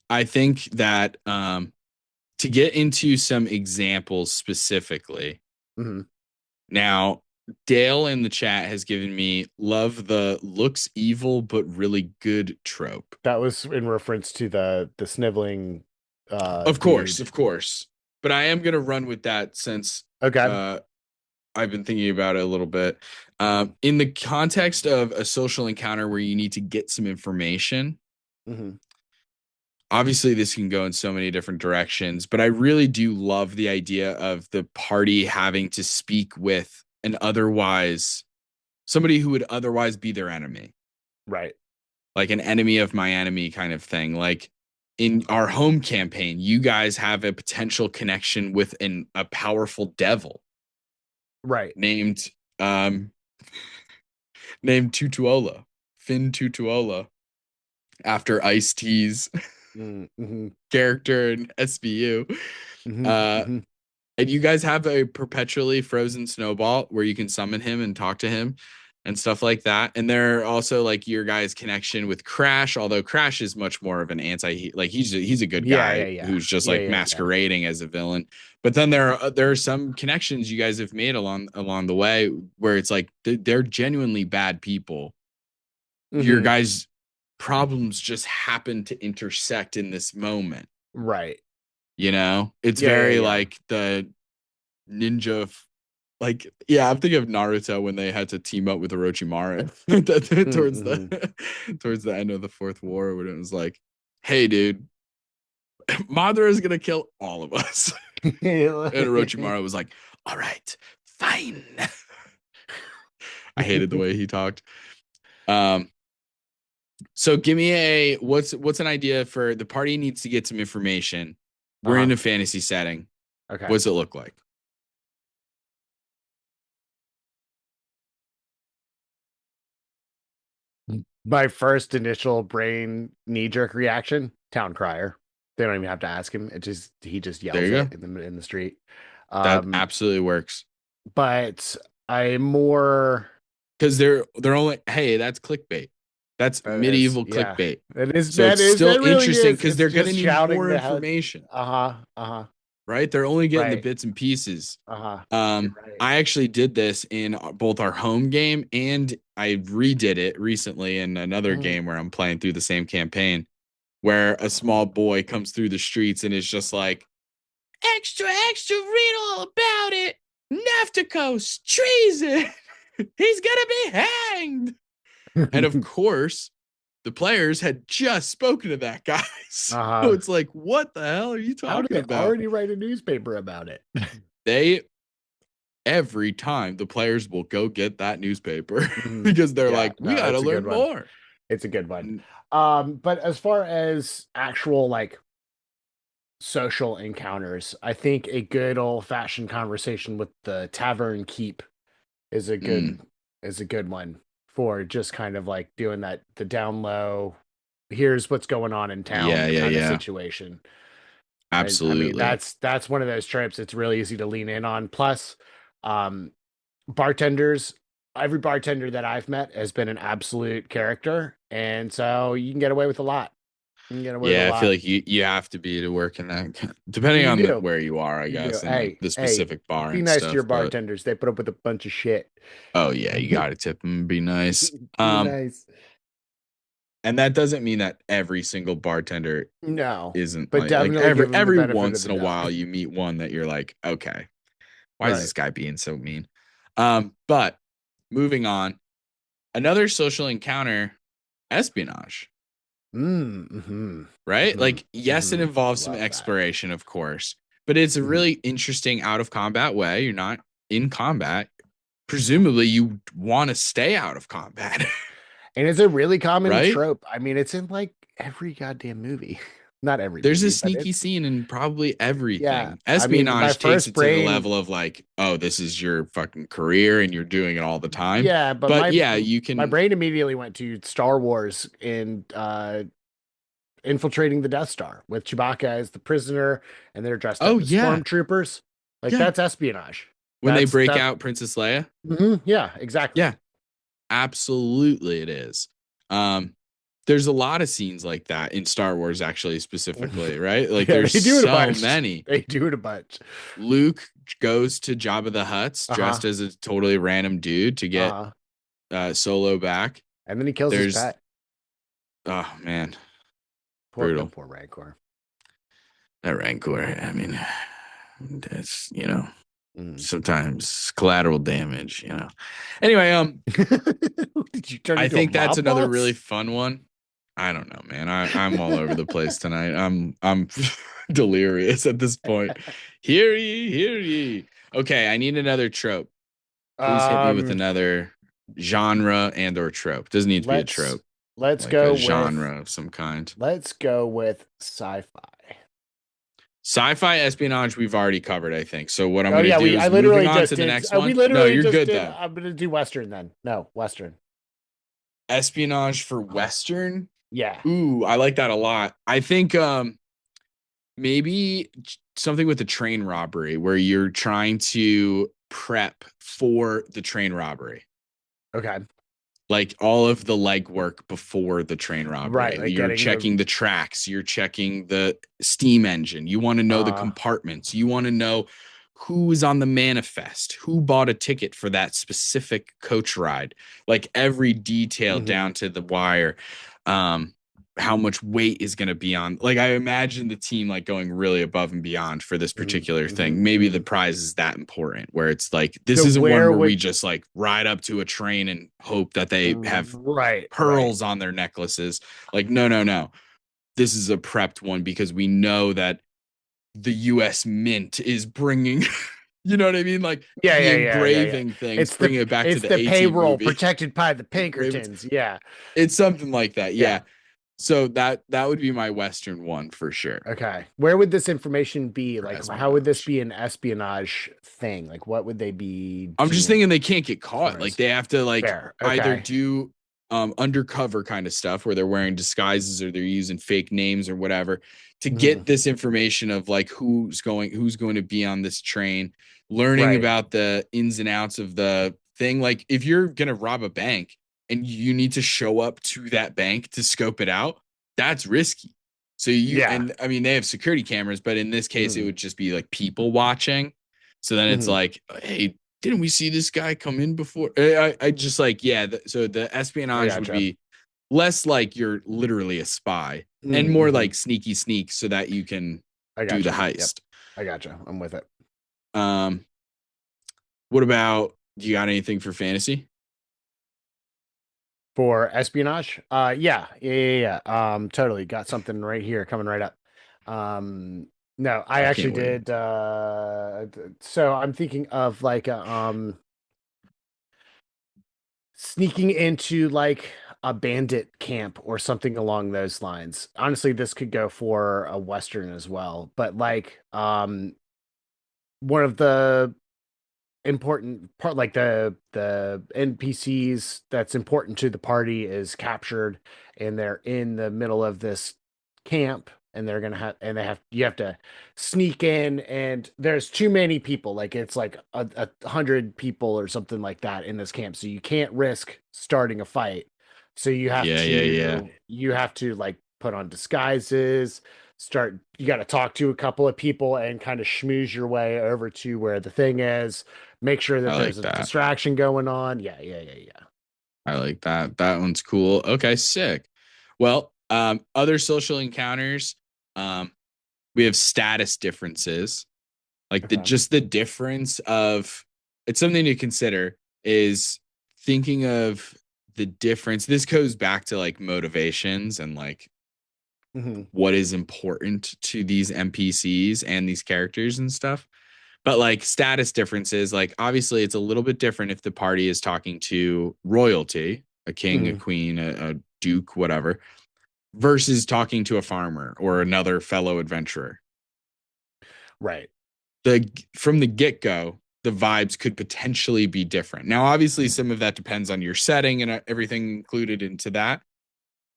I think that to get into some examples specifically, Mm-hmm. now Dale in the chat has given me love the looks evil but really good trope. That was in reference to the sniveling Of course, dude. of course. But I am gonna run with that since Okay. I've been thinking about it a little bit. In the context of a social encounter where you need to get some information, Mm-hmm. obviously this can go in so many different directions, but I really do love the idea of the party having to speak with somebody who would otherwise be their enemy, Right. like an enemy of my enemy kind of thing. Like in our home campaign, you guys have a potential connection with a powerful devil Right. named um named Tutuola, Finn Tutuola, after Ice-T's Mm-hmm. character in SVU. Mm-hmm. Uh, Mm-hmm. and you guys have a perpetually frozen snowball where you can summon him and talk to him and stuff like that. And they're also like your guys' connection with Crash, although Crash is much more of an like he's a good Yeah, guy yeah, yeah. who's just Yeah, like yeah, yeah. masquerading as a villain. But then there are some connections you guys have made along the way where it's like they're genuinely bad people. Your Mm-hmm. guys' problems just happen to intersect in this moment. Right. You know, it's Yeah, yeah, very yeah. like the ninja like yeah, I'm thinking of Naruto when they had to team up with Orochimaru towards Mm-hmm. the towards the end of the fourth war when it was like, hey dude, Madara is gonna kill all of us. And Orochimaru was like, all right, fine. I hated the way he talked. So give me what's an idea for the party needs to get some information. We're in Uh-huh. a fantasy setting. Okay. What's it look like? My first initial brain knee-jerk reaction, town crier. They don't even have to ask him. He just There yells you it go. in the street. That Um, absolutely works. but I more Because they're only hey, that's clickbait. That's that is, medieval yeah. clickbait. It is So it's still that really interesting is. because It's they're gonna just need shouting more the hell. information, Uh-huh. Uh-huh. right? They're only getting the Right. bits and pieces. Uh-huh. You're right. I actually did this in both our home game and I redid it recently in another Mhm. game where I'm playing through the same campaign, where a small boy comes through the streets and is just like, extra, extra, read all about it. Neftikos, treason. He's gonna be hanged. And of course, the players had just spoken to that guy. So Uh-huh. it's like, what the hell are you How did talking they about? already write a newspaper about it? They every time the players will go get that newspaper Mhm. because they're Yeah, like, we no, got to it's a good learn one. more. It's a good one. And But as far as actual like social encounters, I think a good old-fashioned conversation with the tavern keep is a mm, good one for just kind of like doing that the down low, here's what's going on in yeah, town yeah, kind of yeah, situation. And I mean absolutely. that's one of those trips it's really easy to lean in on. Plus, um, bartenders, every bartender that I've met has been an absolute character, and so you can get away with a lot. You can get away with a Yeah, I feel lot. like you have to be to work in that, depending You on do. where you are, I You do. guess, and like the Hey, specific bar be and nice to your stuff. But bartenders. They put up with a bunch of shit. oh yeah, you got to tip them, be nice. Be nice. And that doesn't mean that every single bartender No, isn't but like definitely every give them the every benefit of once the in a doubt. while you meet one that you're like, okay, why is Right. this guy being so mean? But moving on, another social encounter, espionage, Mm-hmm. right? Mm-hmm. Like, yes, it Mm-hmm. involves some Love that. exploration, of course, but it's a Mm-hmm. really interesting out of combat way. You're not in combat. Presumably, you want to stay out of combat, And it's a really common right? trope. I mean, it's in like every goddamn movie. Not every There's a movie, but sneaky it's scene in probably yeah. everything. I mean, my Espionage takes first it to the brain, level of like, oh, this is your fucking career and you're doing it all the time. yeah, but But yeah, you my can. brain immediately went to Star Wars and infiltrating the Death Star with Chewbacca as the prisoner, and they're dressed Oh up as yeah, stormtroopers. Like yeah. that's espionage. When they break That. out Princess Leia, Yeah, exactly. yeah, absolutely, it is. Um, there's a lot of scenes like that in Star Wars, actually, specifically, right? Like, Yeah, there's they do it a so bunch. many. They do it a bunch. Luke goes to Jabba the Hutt's Uh-huh. dressed as a totally random dude to get Uh-huh. Solo back. And then he kills his There's, pet. oh man, The brutal. poor Rancor. That Rancor, I mean, that's, Mm. sometimes collateral damage, Anyway, Did you turn I into a think that's mob another really boss? fun one. I don't know, man. I'm all over the place tonight. I'm delirious at this point. Hear ye, hear ye. Okay, I need another trope. Please hit me with Um, another genre and or trope. Doesn't need to be a let's trope, let's like a go with genre of some kind. sci-fi. Sci-fi espionage we've already covered, I think. So what I'm Oh gonna yeah, do I is moving literally on just to the did. next We one. No, literally you're just good did. then. I'm gonna do Western then. No, Western. Espionage for Western. Yeah. Ooh, I like that a lot. I think maybe something with the train robbery where you're trying to prep for the train robbery. Okay. Like all of the legwork before the train robbery. Right. Like You're getting checking the the tracks, you're checking the steam engine. You want to know the uh compartments. You want to know who is on the manifest, who bought a ticket for that specific coach ride, like every detail mhm, down to the wire. Um, how much weight is going to be on, like, I imagine the team like going really above and beyond for this mhm, particular thing. mhm, Maybe the mhm. prize is that important where it's like this So isn't one where where we would just like ride up to a train and hope that they have right, right. pearls on their necklaces. Like, no, no, no. This is a prepped one because we know that the US Mint is bringing, you know what I mean? Like Yeah, the yeah, yeah, yeah, yeah. engraving things, bringing it back to It's the the A-Team payroll movie. protected by the Engravings. Pinkertons. Yeah. It's something like that. Yeah. Yeah. So that would be my Western one for sure Okay. Where would this information be? for Like, how would this espionage. be an espionage thing? Like, what would they be I'm just doing thinking they can't get as far caught. Like as they have to like fair? either Okay. do undercover kind of stuff where they're wearing disguises or they're using fake names or whatever to Mhm. get this information of like who's going to be on this train, learning Right. about the ins and outs of the thing. Like if you're gonna rob a bank and you need to show up to that bank to scope it out, that's risky. So Yeah. and I mean they have security cameras, but in this case it Mhm. would just be like people watching. So then it's Mhm. like, hey, didn't we see this guy come in before? I just like, yeah. So the I espionage would gotcha. be less like you're literally a spy and more Mm-hmm. like sneaky sneak so that you can I do the gotcha. Yep. heist. I gotcha. I'm with it. Um, what about, do you got anything for fantasy? For espionage? Yeah. Totally. Got something right here coming right up. Um, No, I I actually can't wait. did. So I'm thinking of like a sneaking into like a bandit camp or something along those lines. Honestly, this could go for a Western as well, but like one of the important part, like the NPCs that's important to the party is captured, and they're in the middle of this camp, and they're gonna have and they have you have to sneak in, and there's too many people, like it's like 100 people or something like that in this camp, so you can't risk starting a fight. So Yeah, yeah, yeah. you have to like put on disguises, start you got to talk to a couple of people and kind of schmooze your way over to where the thing is, make sure that I there's like a that. distraction going on. Yeah, yeah, yeah, yeah. I like that. That one's cool. Okay, sick. Well, other social encounters, um, we have status differences. Like the Okay. just the difference of it's something to consider is thinking of the difference. This goes back to like motivations and like Hmm. what is important to these NPCs and these characters and stuff. But like status differences, like obviously it's a little bit different if the party is talking to royalty, a king, a Hmm. queen, a duke, whatever, versus talking to a farmer or another fellow adventurer. Right. The from the get-go, the vibes could potentially be different. Now, obviously, some of that depends on your setting and everything included into that.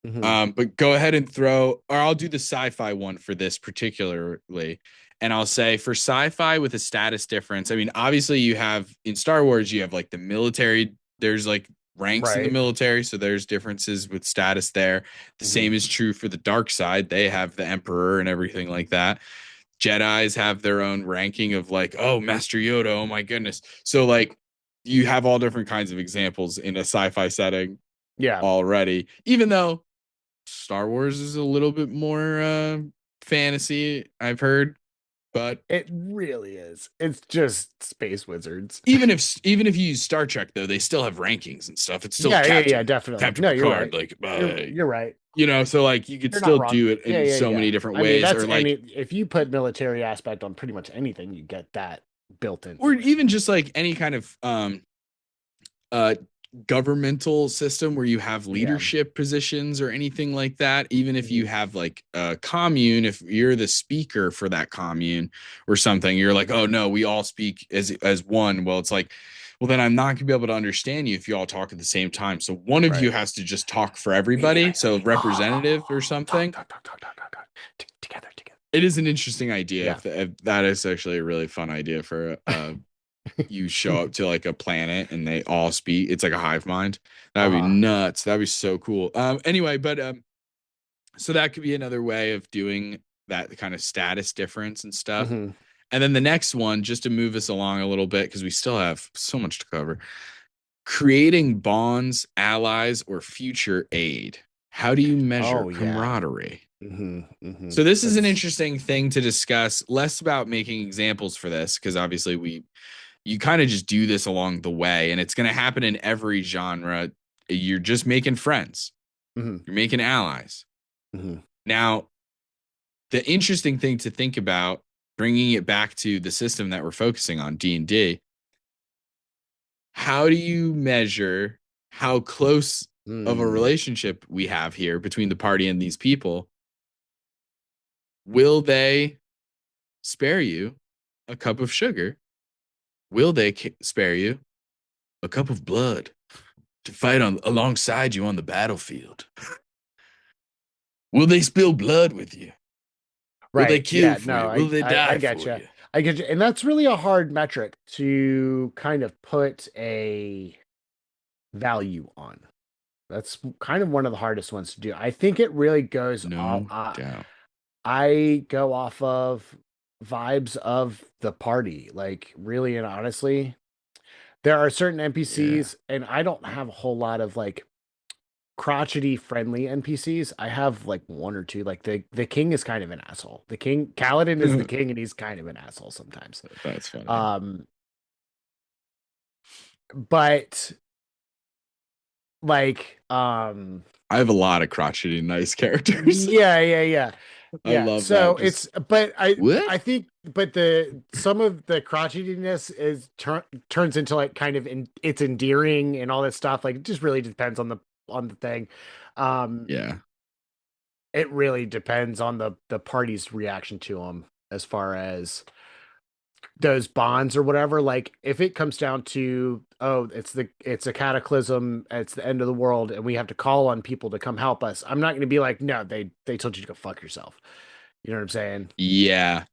Hmm. But go ahead and throw, or I'll do the sci-fi one for this particularly. And I'll say for sci-fi with a status difference, I mean, obviously you have in Star Wars, you have like the military, there's like ranks in the Right. military, so there's differences with status there. The Hmm. same is true for the dark side. They have the emperor and everything like that. Jedi's have their own ranking of like, oh, Master Yoda, oh my goodness. So like you have all different kinds of examples in a sci-fi setting Yeah. already, even though Star Wars is a little bit more fantasy, I've heard, but It really is. It's just space wizards. even if you use Star Trek though, they still have rankings and stuff. It's still Yeah, yeah, yeah, Captain definitely. Captain No, you're Picard, right. like You're right. so like you could You're not still wrong. do it Yeah, in yeah, so yeah. many different I mean, ways, that's or any like if you put military aspect on pretty much anything, you get that built or into it. even just like any kind of uh governmental system where you have Yeah. leadership positions or anything like that, even if you Hmm. have like a commune, if you're the speaker for that commune or something, you're like, oh no, we all speak as one. Well, it's like, well, then I'm not gonna be able to understand you if you all talk at the same time, so one of you Right. has to just talk for Wait, wait, everybody, wait, so wait. representative or Talk, something. talk, talk, talk, talk, talk, talk. Together, together. It is an interesting idea. Yeah. If that is actually a really fun idea for you show up to like a planet and they all speak. It's like a hive mind. That would be Uh-huh. nuts. That'd be so cool. Anyway, but so that could be another way of doing that kind of status difference and stuff. Hmm. And then the next one, just to move us along a little bit, because we still have so much to cover, creating bonds, allies, or future aid. How do you measure Oh yeah. camaraderie? Hmm. Hmm. So this is an That's interesting thing to discuss, less about making examples for this, because obviously you kind of just do this along the way and it's going to happen in every genre. You're just making friends, hmm. you're making allies. Hmm. Now, the interesting thing to think about, bringing it back to the system that we're focusing on, D&D, how do you measure how close of a Mm. relationship we have here between the party and these people? Will they spare you a cup of sugar? Will they spare you a cup of blood to fight on alongside you on the battlefield? Will they spill blood with you? Will they Right. kill Yeah. for No, you? Will they I die get for you. you? I get you. And that's really a hard metric to kind of put a value on. That's kind of one of the hardest ones to do. I think it really goes all No doubt. I go off of vibes of the party. Like really and honestly, there are certain Yeah. NPCs, and I don't have a whole lot of like crotchety friendly NPCs. I have like one or two. Like the king is kind of an asshole. The king Kaladin is the king, and he's kind of an asshole sometimes. That's funny. Um, but like I have a lot of crotchety nice characters. yeah, yeah, yeah. I Yeah. love that. So Just it's, but what? I think, but the some of the crotchetiness turns into like kind of it's endearing and all that stuff. Like it just really depends on the thing. Um, Yeah. it really depends on the party's reaction to them as far as those bonds or whatever. Like if it comes down to, oh, it's a cataclysm, it's the end of the world, and we have to call on people to come help us, I'm not going to be like, no, they told you to go fuck yourself. You know what I'm saying? Yeah.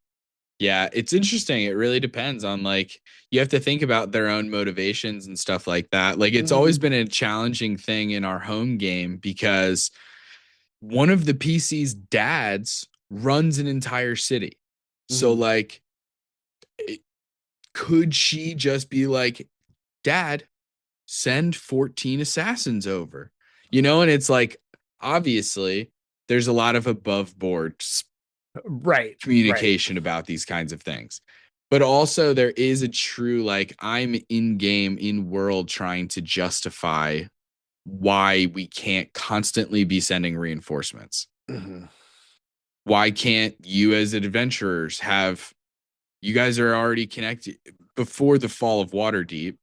Yeah, it's interesting. It really depends on like you have to think about their own motivations and stuff like that. Like it's always Hmm. been a challenging thing in our home game because one of the PC's dads runs an entire city. So Hmm. like it- could she just be like, "Dad, send 14 assassins over?" And it's like obviously there's a lot of above board Right, right. communication about these kinds of things. But also there is a true like I'm in game in world trying to justify why we can't constantly be sending reinforcements. Hmm. Why can't you as adventurers have you guys are already connected before the fall of Waterdeep.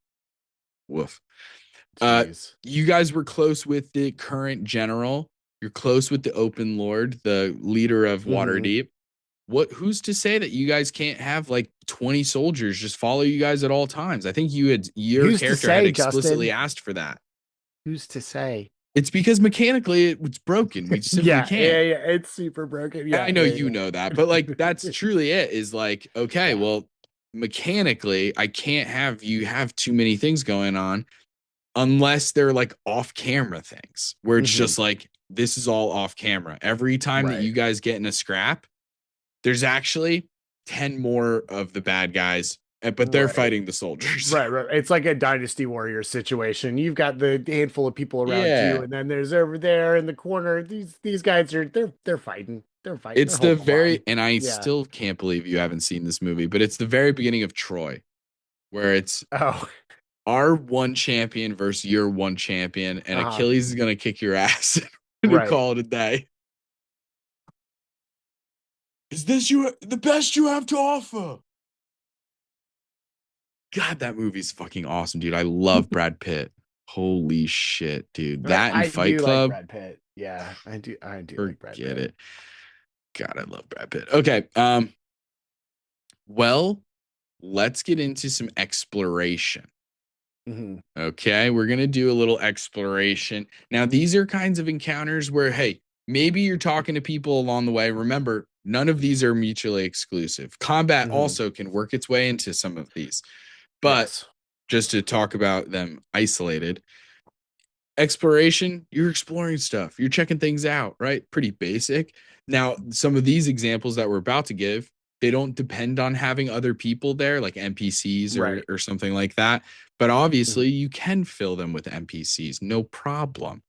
Woof. Uh Jeez. you guys were close with the current general. You're close with the open lord, the leader of Hmm. Waterdeep. Who's to say that you guys can't have like 20 soldiers just follow you guys at all times? I think your Who's to character had say, explicitly Justin? asked for that. Who's to say? It's because mechanically it's broken. We simply Yeah, yeah, can't. yeah. It's super broken. And Yeah, I know yeah, you know that, but like that's yeah. truly it is like, okay, Yeah. well, mechanically, I can't have you have too many things going on unless they're like off camera things where it's Hmm. just like, this is all off camera. Every time that Right. you guys get in a scrap, there's actually 10 more of the bad guys, but they're Right. fighting the soldiers. Right, right. It's like a Dynasty Warrior situation. You've got the handful of people around you, Yeah. and then there's over there in the corner. These guys are they're fighting. They're fighting. They're It's the holding the line. and I Yeah. still can't believe you haven't seen this movie, but it's the very beginning of Troy, where it's Oh. our one champion versus your one champion, and Uh-huh. Achilles is going to kick your ass to Right. call it a day. Is this the best you have to offer? God, that movie's fucking awesome, dude. I love Brad Pitt. Holy shit, dude. That and I Fight do like Club, Brad Pitt. Yeah, I do like Brad forget Pitt. it. God, I love Brad Pitt. Okay. Well, let's get into some exploration. Hmm. Okay, we're gonna do a little exploration. Now, these are kinds of encounters where, hey, maybe you're talking to people along the way. Remember, none of these are mutually exclusive. Combat Hmm. also can work its way into some of these, but Yes. just to talk about them isolated, exploration, you're exploring stuff, you're checking things out, right? Pretty basic. Now, some of these examples that we're about to give, they don't depend on having other people there, like NPCs Right. or something like that. But Hmm. obviously, you can fill them with NPCs, no problem.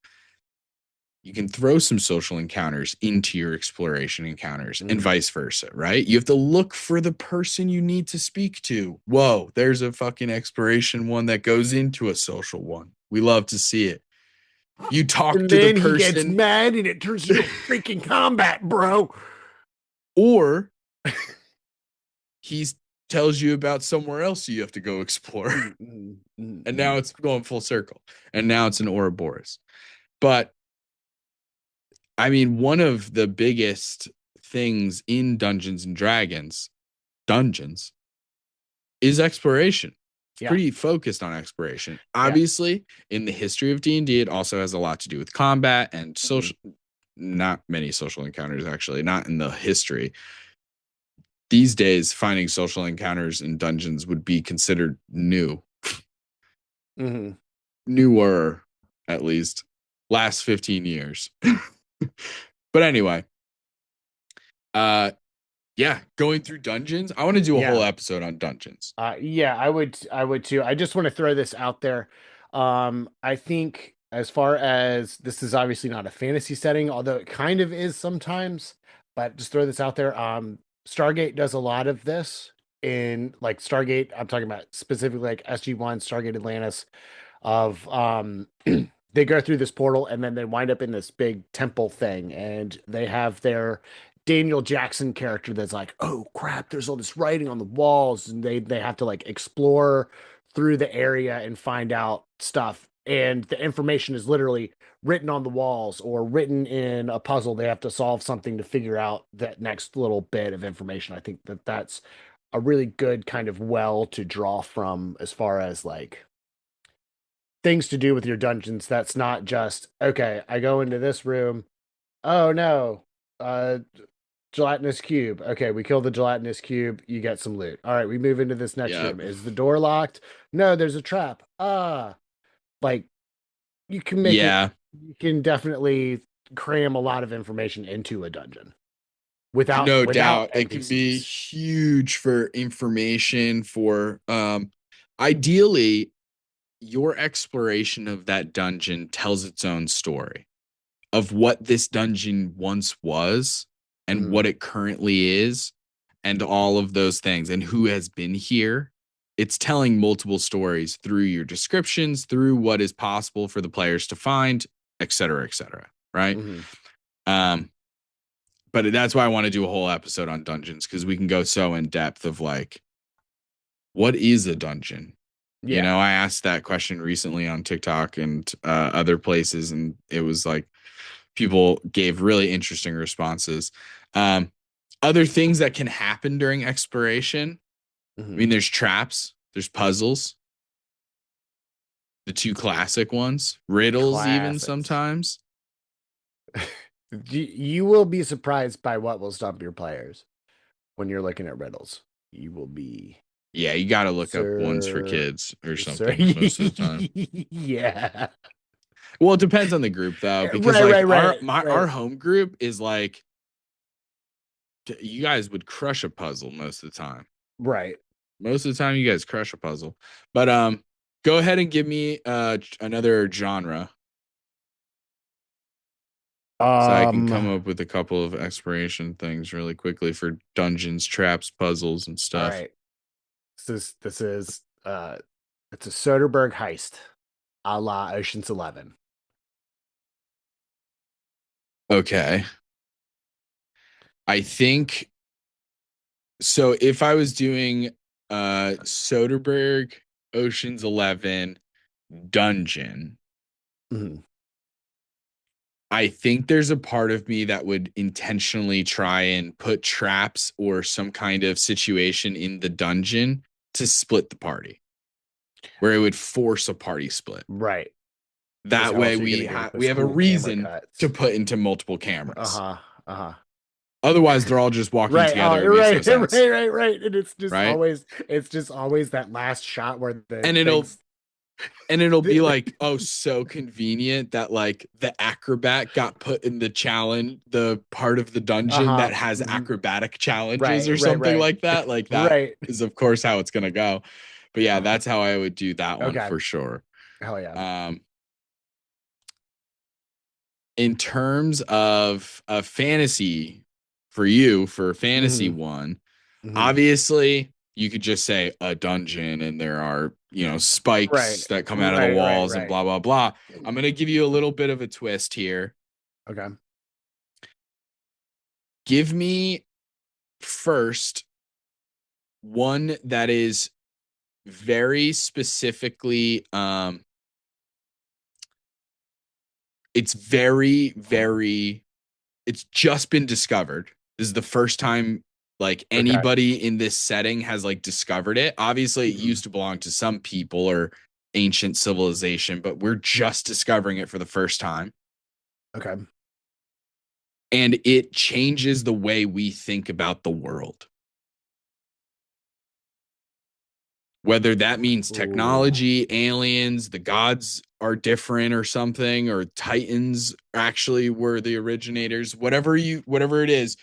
You can throw some social encounters into your exploration encounters and Hmm. vice versa, right? You have to look for the person you need to speak to. Whoa, there's a fucking exploration one that goes into a social one. We love to see it. You talk And to the then he gets person, mad, and it turns into a freaking combat, bro. or he tells you about somewhere else you have to go explore. And now it's going full circle. And now it's an Ouroboros. But I mean, one of the biggest things in Dungeons and Dragons, dungeons, is exploration. It's Yeah. pretty focused on exploration. Yeah. Obviously, in the history of D&D, it also has a lot to do with combat and Mhm. social, not many social encounters, actually, not in the history. These days, finding social encounters in dungeons would be considered new, Hmm. newer, at least, last 15 years. But anyway, uh, yeah, going through dungeons. I want to do a whole Yeah. episode on dungeons. Yeah, I would too. I just want to throw this out there. I think as far as this is obviously not a fantasy setting, although it kind of is sometimes, but just throw this out there. Stargate does a lot of this in like Stargate. I'm talking about specifically like SG-1, Stargate Atlantis, of they go through this portal and then they wind up in this big temple thing, and they have their Daniel Jackson character that's like, oh crap, there's all this writing on the walls, and they have to like explore through the area and find out stuff. And the information is literally written on the walls or written in a puzzle. They have to solve something to figure out that next little bit of information. I think that that's a really good kind of well to draw from as far as like things to do with your dungeons. That's not just, okay, I go into this room. Oh no, uh, gelatinous cube. Okay, we kill the gelatinous cube. You get some loot. All right, we move into this next Yep. room. Is the door locked? No, there's a trap. Like you can make it. Yeah, You can definitely cram a lot of information into a dungeon without no without doubt. It can be NPCs. huge for information for ideally your exploration of that dungeon tells its own story of what this dungeon once was and Mhm. what it currently is and all of those things and who has been here. It's telling multiple stories through your descriptions, through what is possible for the players to find, et cetera, right? Mhm. Um, but that's why I want to do a whole episode on dungeons because we can go so in depth of like, what is a dungeon? You Yeah. know, I asked that question recently on TikTok and other places, and it was like people gave really interesting responses. Um, Other things that can happen during exploration. I Mhm. mean, there's traps, there's puzzles, the two classic ones, riddles, even Classics. sometimes. You will be surprised by what will stump your players when you're looking at riddles. You will be, Yeah, you got to look up ones for sir, kids or sir. something most of the time. Yeah. Well, it depends on the group though, because Right, like right, our right, our right, home group is like you guys would crush a puzzle most of the time. right. Most of the time, you guys crush a puzzle. But go ahead and give me another genre so I can come Um, up with a couple of exploration things really quickly for dungeons, traps, puzzles, and all stuff. right. This is it's a Soderbergh heist, a la Ocean's 11. Okay. I think so. If I was doing Soderbergh Ocean's 11 dungeon, Mhm. I think there's a part of me that would intentionally try and put traps or some kind of situation in the dungeon to split the party, where it would force a party split. Right. Because That how way else are you gonna get we those have a cool camera reason to cuts? put into multiple cameras. Uh-huh. Uh-huh. Otherwise, they're all just walking Right. Oh, together. It you're makes no right. sense, Right. And right? it's just always that last shot where the And things it'll be like, oh, so convenient that like the acrobat got put in the challenge, the part of the dungeon uh-huh. that has Mhm. acrobatic challenges Right, or right, something right. like that. Like that Right. is of course how it's gonna go. But yeah, that's how I would do that one Okay. for sure. Hell yeah. Um, in terms of a fantasy for you for fantasy Hmm. one, Hmm. obviously you could just say a dungeon and there are, you know, Right. spikes that come out of the Right, walls and right. blah blah blah. I'm going to give you a little bit of a twist here. Okay. Give me first one that is very specifically it's very it's just been discovered. This is the first time like Okay. anybody in this setting has like discovered it. Obviously, it Hmm. used to belong to some people or ancient civilization, but we're just discovering it for the first time. Okay. And it changes the way we think about the world. Whether that means Ooh. technology, aliens, the gods are different or something, or Titans actually were the originators, whatever it is,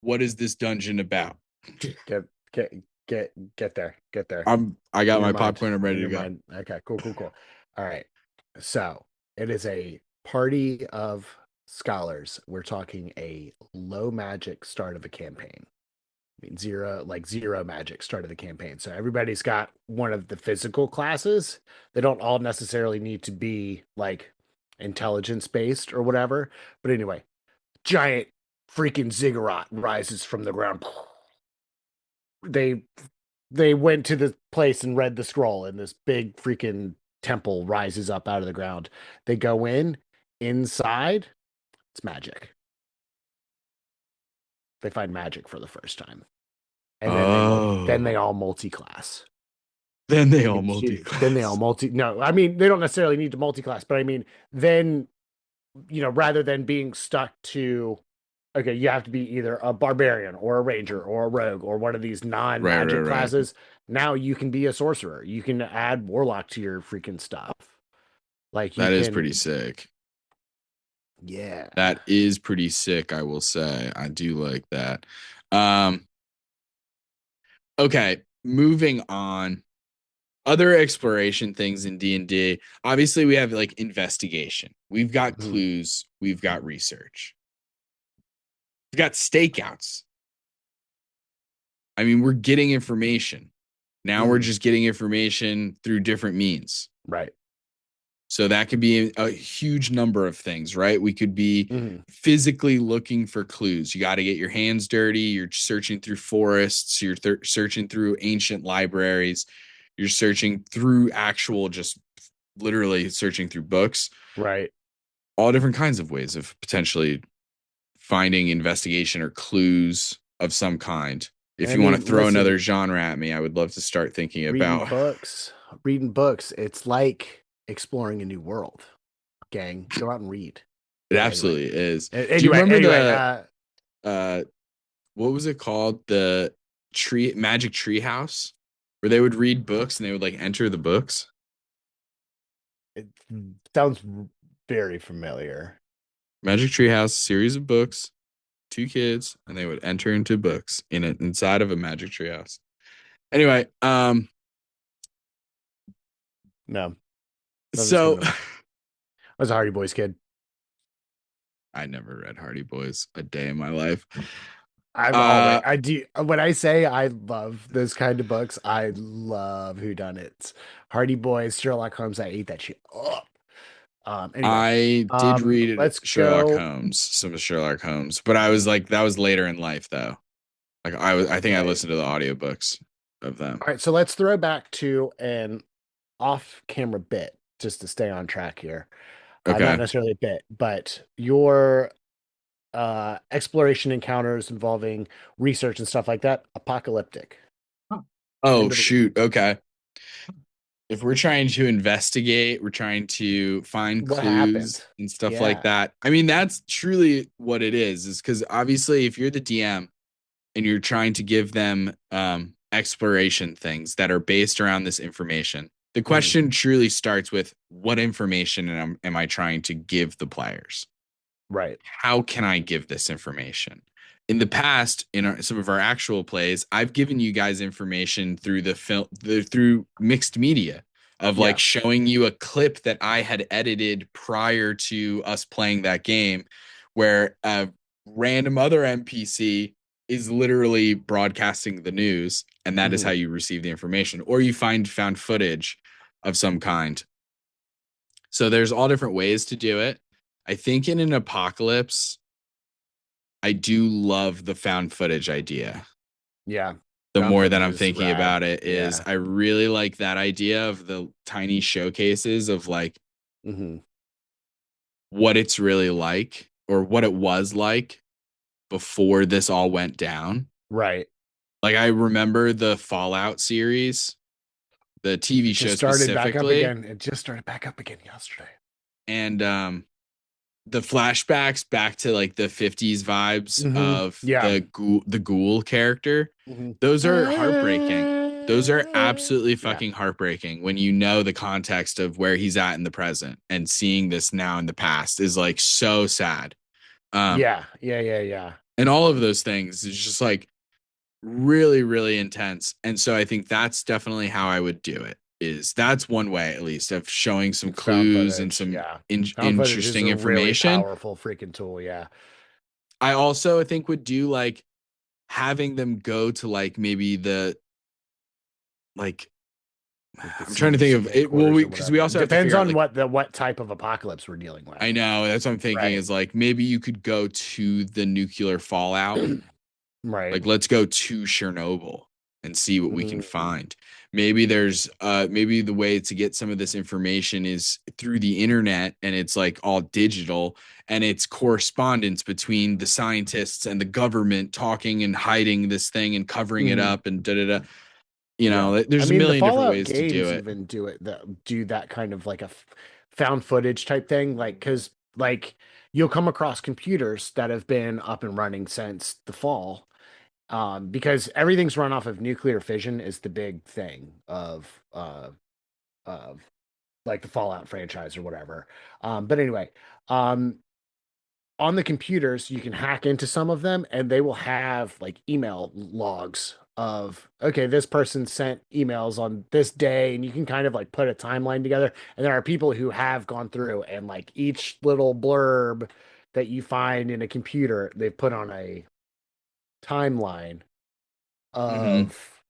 what is this dungeon about? Get get get there. Get there. I got In your my mind. popcorn. I'm In ready to your go. mind. Okay, cool. All right. So it is a party of scholars. We're talking a low magic start of a campaign. I mean, zero magic start of the campaign. So everybody's got one of the physical classes. They don't all necessarily need to be like intelligence based or whatever. But anyway, giant freaking ziggurat rises from the ground. They they went to the place and read the scroll, and this big freaking temple rises up out of the ground. They go in, inside, it's magic. They find magic for the first time. And then they all multi-class. Then they They all can then they all multi-class. no, I mean they don't necessarily need to multi-class, but I mean then rather than being stuck to okay, you have to be either a barbarian or a ranger or a rogue or one of these Right, right, non-magic right. classes. Now you can be a sorcerer. You can add warlock to your freaking stuff. Like you That is can, pretty sick. yeah. That is pretty sick, I will say. I do like that. Um, okay, moving on. Other exploration things in D&D. Obviously, we have like investigation. We've got Mhm. clues. We've got research. We've got stakeouts. I mean, we're getting information. Now we're Mhm. just getting information through different means. Right. So that could be a huge number of things, right? We could be Mhm. physically looking for clues. You got to get your hands dirty. You're searching through forests. You're searching through ancient libraries. You're searching through actual, just literally searching through books. Right. All different kinds of ways of potentially finding investigation or clues of some kind. And If I you want to mean, throw another listen, genre at me, I would love to start thinking reading about. books, reading books, it's like exploring a new world. Gang, go out and read. It Yeah, anyway. absolutely is. Do you Anyway, remember anyway, the what was it called? The tree house where they would read books and they would like enter the books. it sounds very familiar. Magic Tree House, series of books, two kids, and they would enter into books in it inside of a Magic Tree House. Anyway, No, nothing's so coming to mind. I was a Hardy Boys kid. I never read Hardy Boys a day in my life. I'm always Uh I do when I say I love those kind of books, I love whodunits. Hardy Boys, Sherlock Holmes, I ate that shit up. Anyway, I did read let's Sherlock go. Holmes, some of Sherlock Holmes, but I was like that was later in life though. Like I think I Right. listened to the audiobooks of them. All right, so let's throw back to an off-camera bit just to stay on track here. Not Okay. necessarily a bit, but your exploration encounters involving research and stuff like that, apocalyptic. Oh End of the world. shoot. Okay. If we're trying to investigate, we're trying to find What clues happened? and stuff like Yeah. that. I mean, that's truly what it is because obviously, if you're the DM and you're trying to give them exploration things that are based around this information, the Mhm. question truly starts with what information am I trying to give the players? Right. How can I give this information? In the past, in some of our actual plays, I've given you guys information through the film, through mixed media of like Yeah. showing you a clip that I had edited prior to us playing that game, where a random other NPC is literally broadcasting the news, and that is how Mhm. you receive the information, or you find found footage of some kind. So there's all different ways to do it. I think in an apocalypse, I do love the found footage idea. Yeah. The Found more that footage I'm is thinking rad. about it is Yeah. I really like that idea of the tiny showcases of like Hmm. what it's really like or what it was like before this all went down. Right. Like I remember the Fallout series, the TV It show just started back up specifically, again. It just started back up again yesterday. and the flashbacks back to like the 50s vibes of Yeah. the ghoul character, Hmm. those are heartbreaking. Those are absolutely Yeah. fucking heartbreaking when you know the context of where he's at in the present and seeing this now in the past is like so sad. Um Yeah. Yeah. Yeah. Yeah. and all of those things is just like really really intense. And so I think that's definitely how I would do it. Is that's one way at least of showing some It's found clues and footage. some Yeah. Found footage is interesting a really information. powerful freaking tool. Yeah. I also I think would do like having them go to like maybe the like Like the I'm trying to think of CDC it. Well, headquarters or because we whatever. also have to Depends figure out on like, what type of apocalypse we're dealing with. I know that's what I'm thinking Right. is like maybe you could go to the nuclear fallout. Right. Like, let's go to Chernobyl and see what we can Mm, find. Maybe there's maybe the way to get some of this information is through the internet and it's like all digital and it's correspondence between the scientists and the government talking and hiding this thing and covering it mhm. up and da da da. You Yeah. know, I there's a mean, the million different Fallout ways to do games it. even do that kind of like a found footage type thing. Like, because like you'll come across computers that have been up and running since the fall. Because everything's run off of nuclear fission is the big thing of like the Fallout franchise or whatever. But anyway, um, on the computers, you can hack into some of them and they will have like email logs of, okay, this person sent emails on this day, and you can kind of like put a timeline together. And there are people who have gone through and like each little blurb that you find in a computer, they've put on a timeline Hmm. of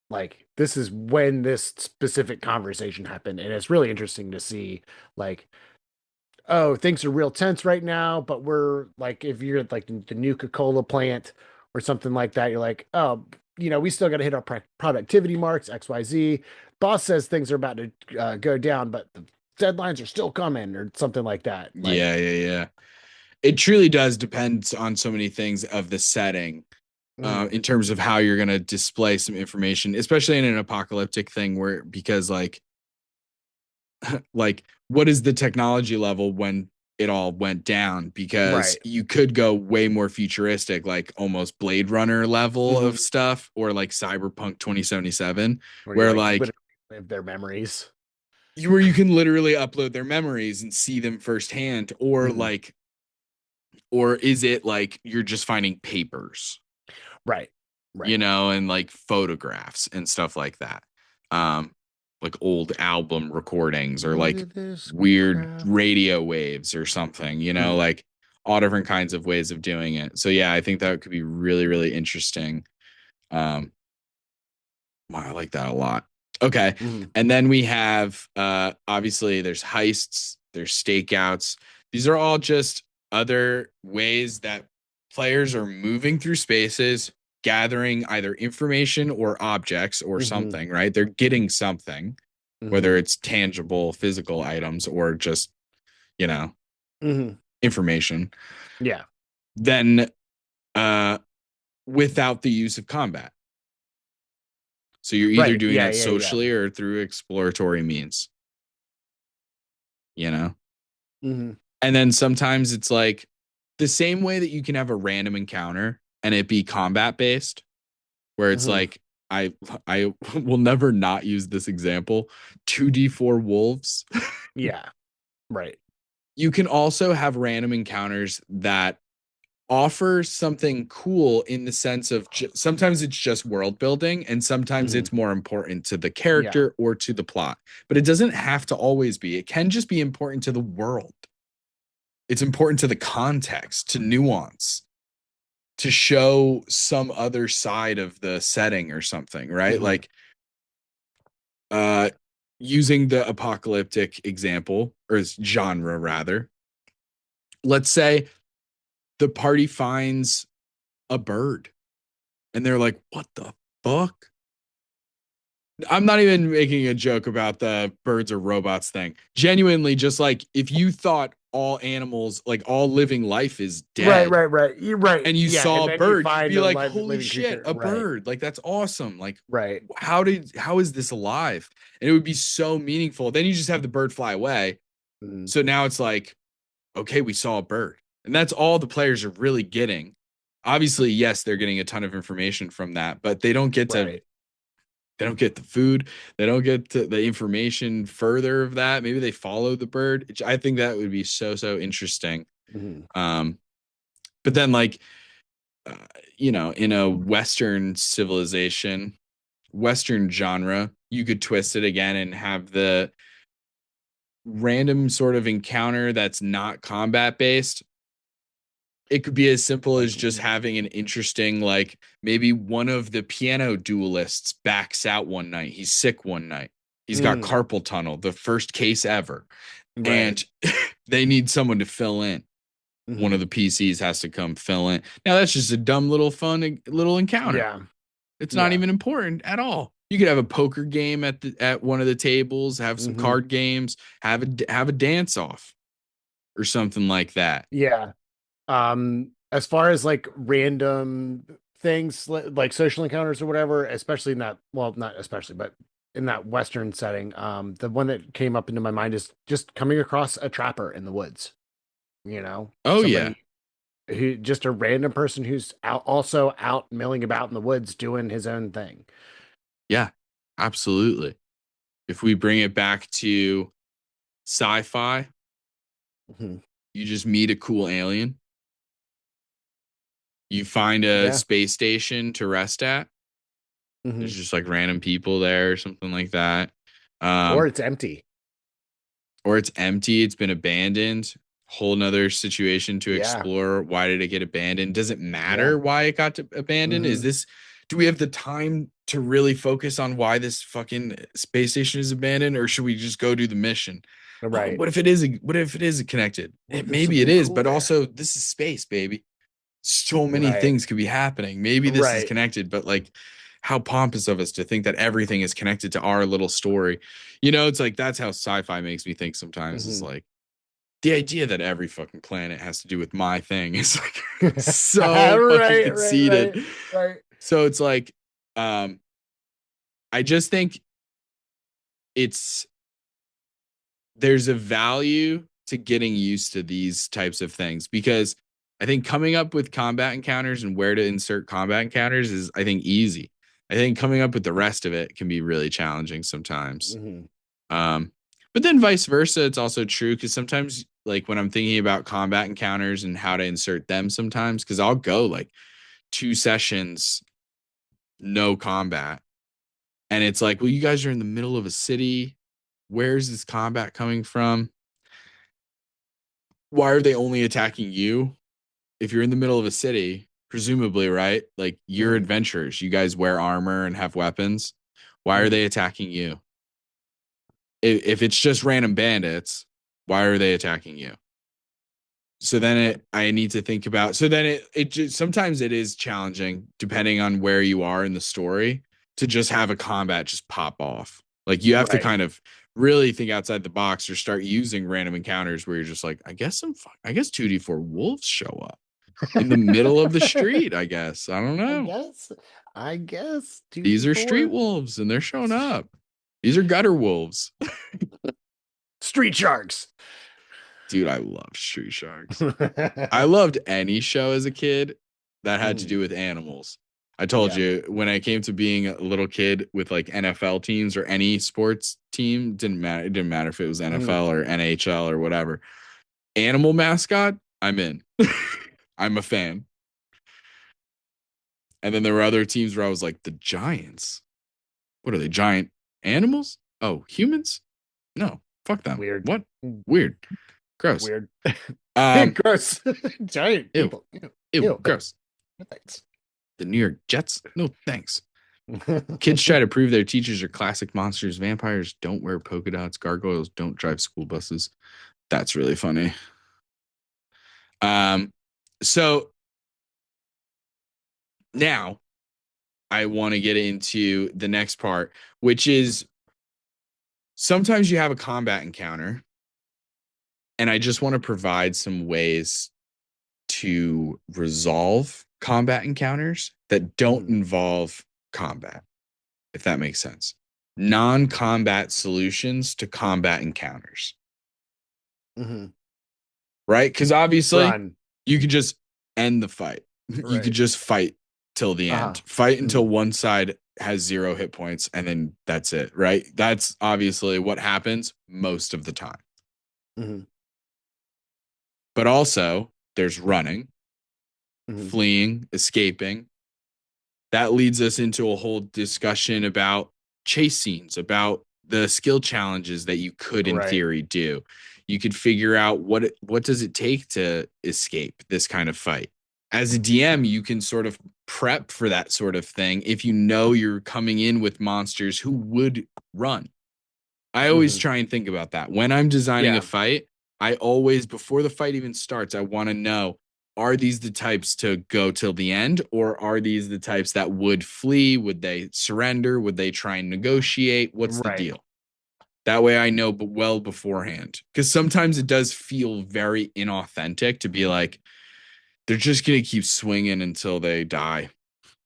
like this is when this specific conversation happened. And it's really interesting to see like, oh, things are real tense right now, but we're like, if you're at like the Nuka-Cola plant or something like that, you're like, oh, we still got to hit our productivity marks, XYZ. Boss says things are about to go down, but the deadlines are still coming or something like that. Like, Yeah, yeah, yeah. It truly does depend on so many things of the setting. mhm, In terms of how you're going to display some information, especially in an apocalyptic thing where because like what is the technology level when it all went down, because right. you could go way more futuristic like almost Blade Runner level Hmm. of stuff or like Cyberpunk 2077 Where you where like like literally live their memories. where you can literally upload their memories and see them firsthand or Hmm. like or is it like you're just finding papers, Right. Right. and like photographs and stuff like that. Um, like old album recordings or Look like at this weird crap. radio waves or something, Mhm. like all different kinds of ways of doing it. So yeah, I think that could be really, really interesting. Um, wow, I like that a lot. Okay. Mhm. And then we have obviously there's heists, there's stakeouts. These are all just other ways that players are moving through spaces, gathering either information or objects or Mhm. something, right? They're getting something, whether Mhm. it's tangible physical items or just, you know, Mhm. information. Yeah. Then uh without the use of combat. So you're either Right. doing Yeah. that Yeah. Yeah. socially or through exploratory means, you know? Mhm. And then sometimes it's like the same way that you can have a random encounter and it be combat based, where it's Mhm. like I will never not use this example. 2d4 wolves. Yeah. Right. You can also have random encounters that offer something cool in the sense of sometimes it's just world building and sometimes Mhm. it's more important to the Yeah. character or to the plot. But it doesn't have to always be. It can just be important to the world. It's important to the context, to nuance, to show some other side of the setting or something, right? Mhm. Like uh using the apocalyptic example or genre rather. Let's say the party finds a bird and they're like, "What the fuck?" I'm not even making a joke about the birds or robots thing. Genuinely, just like if you thought all animals, like all living life is Right. dead Right. Right. You're right. and you Yeah. saw And a then you bird, you'd find be a like, live "Holy living shit, creature. a Right. bird. Like that's awesome. Like Right. how is this alive?" And it would be so meaningful. Then you just have the bird fly away. Mhm. So now it's like, okay, we saw a bird. And that's all the players are really getting. Obviously, yes, they're getting a ton of information from that, but Right. they don't get the food, they don't get the information further of that. Maybe they follow the bird. I think that would be so interesting. Mhm. Um, but then like uh, in a Western civilization, Western genre, you could twist it again and have the random sort of encounter that's not combat based. It could be as simple Like, as just having an interesting, like maybe one of the piano duelists backs out one night. He's sick one night. He's got carpal tunnel, the first case ever. Right. And they need someone to fill in. One of the PCs has to come fill in. Now that's just a dumb little fun little encounter. Yeah. It's not even important at all. You could have a poker game at one of the tables, have some card games, have a dance off or something like that. Yeah. As far as like random things like social encounters or whatever, especially in that, well, not especially, but in that Western setting, the one that came up into my mind is just coming across a trapper in the woods, you know? Oh, Somebody who just a random person who's also out milling about in the woods doing his own thing. Yeah, absolutely. If we bring it back to sci-fi, you just meet a cool alien. You find a space station to rest at. There's just like random people there or something like that. Or it's empty. Or it's empty. It's been abandoned. Whole nother situation to explore. Why did it get abandoned? Does it matter why it got abandoned? Do we have the time to really focus on why this fucking space station is abandoned, or should we just go do the mission? Right. What if it is connected? Maybe it is, but also this is space, baby. So many things could be happening. Maybe this is connected, but like, how pompous of us to think that everything is connected to our little story. You know, it's like that's how sci-fi makes me think sometimes. It's like the idea that every fucking planet has to do with my thing is like so fucking conceited. Right. So it's like, I just think there's a value to getting used to these types of things, because I think coming up with combat encounters and where to insert combat encounters is, I think, easy. I think coming up with the rest of it can be really challenging sometimes. But then vice versa, it's also true, because sometimes, like when I'm thinking about combat encounters and how to insert them sometimes, because I'll go like 2 sessions, no combat. And it's like, well, you guys are in the middle of a city. Where's this combat coming from? Why are they only attacking you? If you're in the middle of a city, presumably, right? Like you're adventurers. You guys wear armor and have weapons. Why are they attacking you? If it's just random bandits, why are they attacking you? So then I need to think about, so then it just, sometimes it is challenging depending on where you are in the story to just have a combat just pop off. Like you have to kind of really think outside the box or start using random encounters where you're just like, I guess 2D4 wolves show up in the middle of the street, I guess. I don't know. I guess. These are street wolves and they're showing up. These are gutter wolves. Street sharks. Dude, I love street sharks. I loved any show as a kid that had to do with animals. I told you, when I came to being a little kid with like NFL teams or any sports team, didn't matter. It didn't matter if it was NFL or NHL or whatever. Animal mascot, I'm in. I'm a fan. And then there were other teams where I was like, the Giants. What are they? Giant animals? Oh, humans? No, fuck them. Weird. What? Weird. Gross. Weird. Gross. Giant people. Ew. Gross. Thanks. The New York Jets? No, thanks. Kids try to prove their teachers are classic monsters. Vampires don't wear polka dots. Gargoyles don't drive school buses. That's really funny. So now I want to get into the next part, which is sometimes you have a combat encounter, and I just want to provide some ways to resolve combat encounters that don't involve combat, if that makes sense. Non-combat solutions to combat encounters. Right? Because obviously you could just end the fight. You could just fight till the end. Fight until one side has 0 hit points, and then that's it, right? That's obviously what happens most of the time. But also, there's running, fleeing, escaping. That leads us into a whole discussion about chase scenes, about the skill challenges that you could, in theory, do. You could figure out what does it take to escape this kind of fight. As a DM, you can sort of prep for that sort of thing if you know you're coming in with monsters who would run. I always try and think about that. When I'm designing Yeah. a fight, I always, before the fight even starts, I want to know, are these the types to go till the end, or are these the types that would flee? Would they surrender? Would they try and negotiate? What's the Right. deal? That way I know well beforehand. Because sometimes it does feel very inauthentic to be like, they're just going to keep swinging until they die.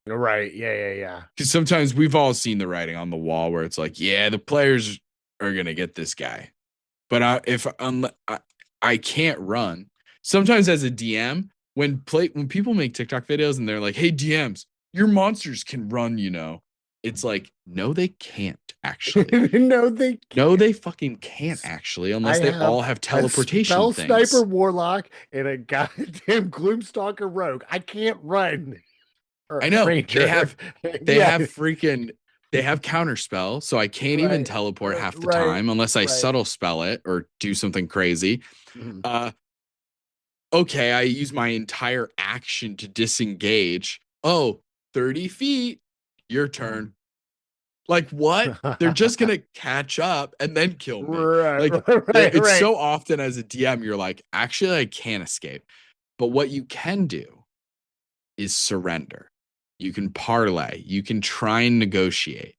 Right. Yeah. Because sometimes we've all seen the writing on the wall where it's like, yeah, the players are going to get this guy. But I can't run. Sometimes as a DM, when people make TikTok videos and they're like, "Hey DMs, your monsters can run," it's like, no, they can't actually. No, they No, can't. they fucking can't actually, unless I they have all have a teleportation spell things. sniper warlock and a goddamn gloomstalker rogue. I can't run. Or I know ranger. they Yeah. have freaking they have counter spell, so I can't even Right. teleport half the Right. time unless I Right. subtle spell it or do something crazy. Mhm. Uh okay, I use my entire action to disengage. Oh, 30 feet, your turn. Like, what? They're just going to catch up and then kill me. Right. Like, Right. it's Right. so often as a DM, you're like, actually, I can't escape. But what you can do is surrender. You can parlay, you can try and negotiate.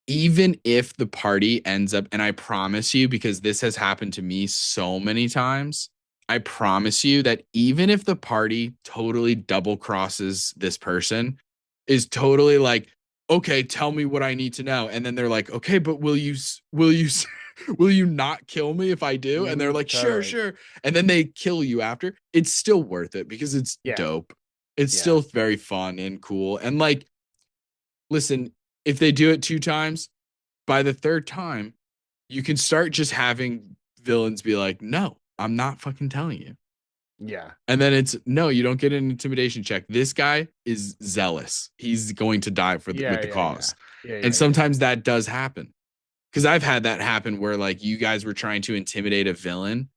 Even if the party ends up, and I promise you, because this has happened to me so many times, I promise you that even if the party totally double crosses this person, is totally like, okay, tell me what I need to know. And then they're like, okay, but will you not kill me if I do? And they're like, sure, Totally. sure. And then they kill you after. It's still worth it because it's Yeah. dope. It's Yeah. still very fun and cool. And like, listen, if they do it 2 times, by the third time, you can start just having villains be like, no, I'm not fucking telling you. Yeah. And then it's no, you don't get an intimidation check. This guy is zealous. He's going to die with the cause. And sometimes that does happen. Because I've had that happen where like you guys were trying to intimidate a villain,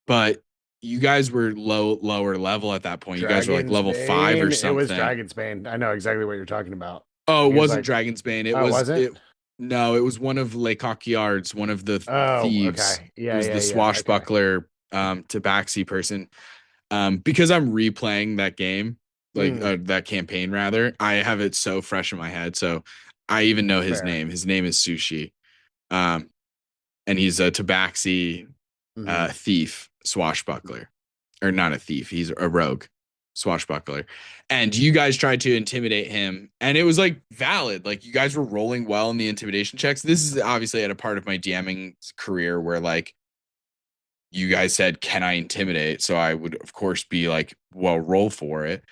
but you guys were lower level at that point. You guys were like Dragon's level 5 or Bane. It was something. Dragon's Bane. I know exactly what you're talking about. Oh, it He was wasn't like, Dragon's Bane. It oh, was wasn't? it. No, it was one of Lecoq Yard's, one of the Oh, thieves. okay. It was the Yeah. Okay. swashbuckler tabaxi person. Because I'm replaying that game, like Mm, that campaign rather, I have it so fresh in my head. So I even know his fair. name. His name is Sushi. Um, and he's a tabaxi Mhm. thief, swashbuckler. Or not a thief, he's a rogue swashbuckler. And you guys tried to intimidate him, and it was like valid. Like you guys were rolling well in the intimidation checks. This is obviously at a part of my DMing career where like you guys said, "Can I intimidate?" So I would of course be like, "Well, roll for it."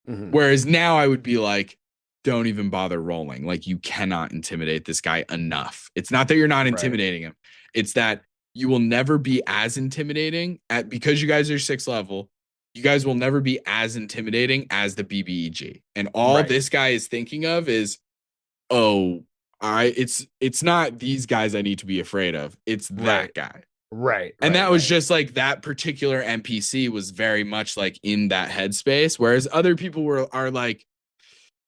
Mhm. Whereas now I would be like, "Don't even bother rolling. Like you cannot intimidate this guy enough." It's not that you're not Right. intimidating him. It's that you will never be as intimidating because you guys are 6th level. You guys will never be as intimidating as the BBEG. And all Right. this guy is thinking of is, "Oh, it's not these guys I need to be afraid of. It's that Right. guy." Right. And Right. that was Right. just like that particular NPC was very much like in that headspace, whereas other people are like,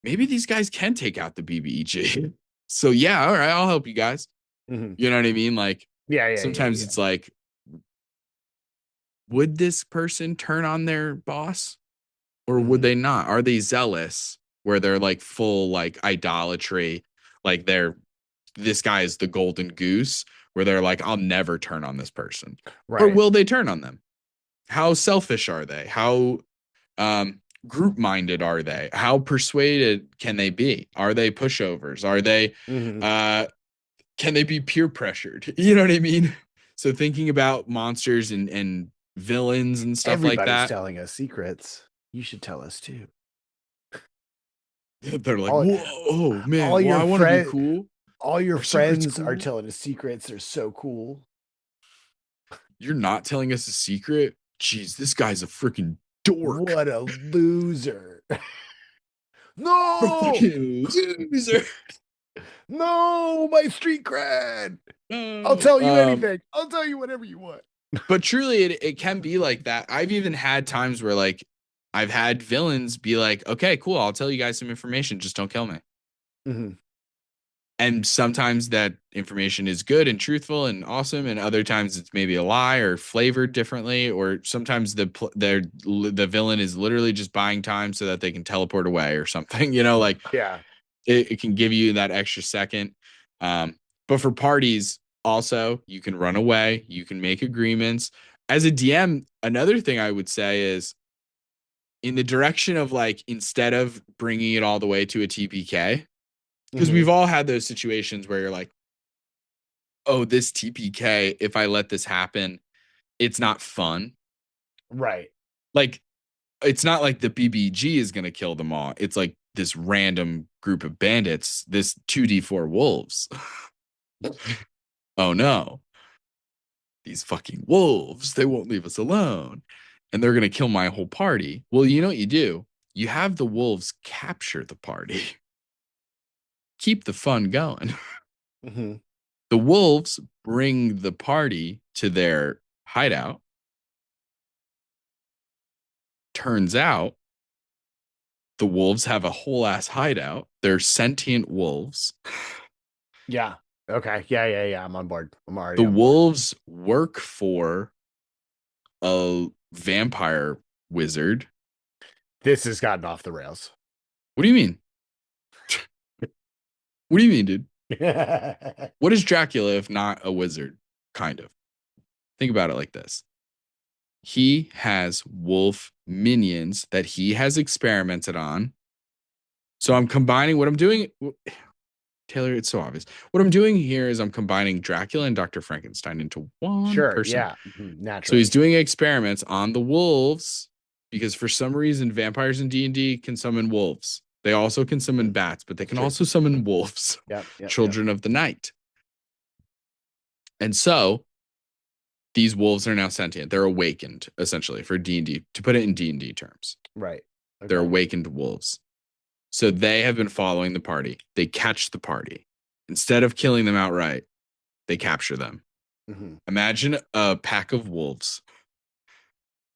maybe these guys can take out the BBEG. So yeah, all right, I'll help you guys. Mhm. You know what I mean? Like sometimes Yeah. it's like, would this person turn on their boss or would Mhm. they not? Are they zealous where they're like full like idolatry, like this guy is the golden goose, where they're like, I'll never turn on this person, or Right. will they turn on them? How selfish are they? How group minded are they? How persuaded can they be? Are they pushovers? Are they Mhm. can they be peer pressured? You know what I mean? So thinking about monsters and villains and stuff like Everybody's that, telling us secrets. You should tell us too. they're like, All, whoa, oh all man, well, your I want to be friends, cool. all your Our secret's friends are cool. telling us secrets. They're so cool. You're not telling us a secret? Jeez, this guy's a freaking dork. What a loser. No, Freaking loser. no, my street cred. I'll No. tell you anything. I'll tell you whatever you want. But truly it can be like that. I've even had times where like I've had villains be like, okay, cool, I'll tell you guys some information, just don't kill me. Mhm. And sometimes that information is good and truthful and awesome, and other times it's maybe a lie or flavored differently, or sometimes the villain is literally just buying time so that they can teleport away or something. Like Yeah. it can give you that extra second. But for parties, also, you can run away, you can make agreements. As a DM, another thing I would say is in the direction of like, instead of bringing it all the way to a TPK, because we've all had those situations where you're like, oh, this TPK, if I let this happen, it's not fun. Right. Like, it's not like the BBG is going to kill them all. It's like this random group of bandits, this 2d4 wolves. Oh no. These fucking wolves, they won't leave us alone. And they're going to kill my whole party. Well, you know what you do? You have the wolves capture the party. Keep the fun going. Mm-hmm. The wolves bring the party to their hideout. Turns out the wolves have a whole ass hideout. They're sentient wolves. Yeah. Okay. Yeah. I'm on board. I'm already The on board. wolves work for a vampire wizard. This has gotten off the rails. What do you mean? What do you mean, dude? What is Dracula if not a wizard? Kind of. Think about it like this. He has wolf minions that he has experimented on. So I'm combining what I'm doing. Taylor, it's so obvious. What I'm doing here is I'm combining Dracula and Dr. Frankenstein into one person. Yeah. Naturally. So he's doing experiments on the wolves because for some reason vampires in D&D can summon wolves. They also can summon bats, but they can also summon wolves. Yep. Children of the night. And so these wolves are now sentient. They're awakened, essentially, for D&D, to put it in D&D terms. Right. Okay. They're awakened wolves. So they have been following the party. They catch the party. Instead of killing them outright, they capture them. Mm-hmm. Imagine a pack of wolves.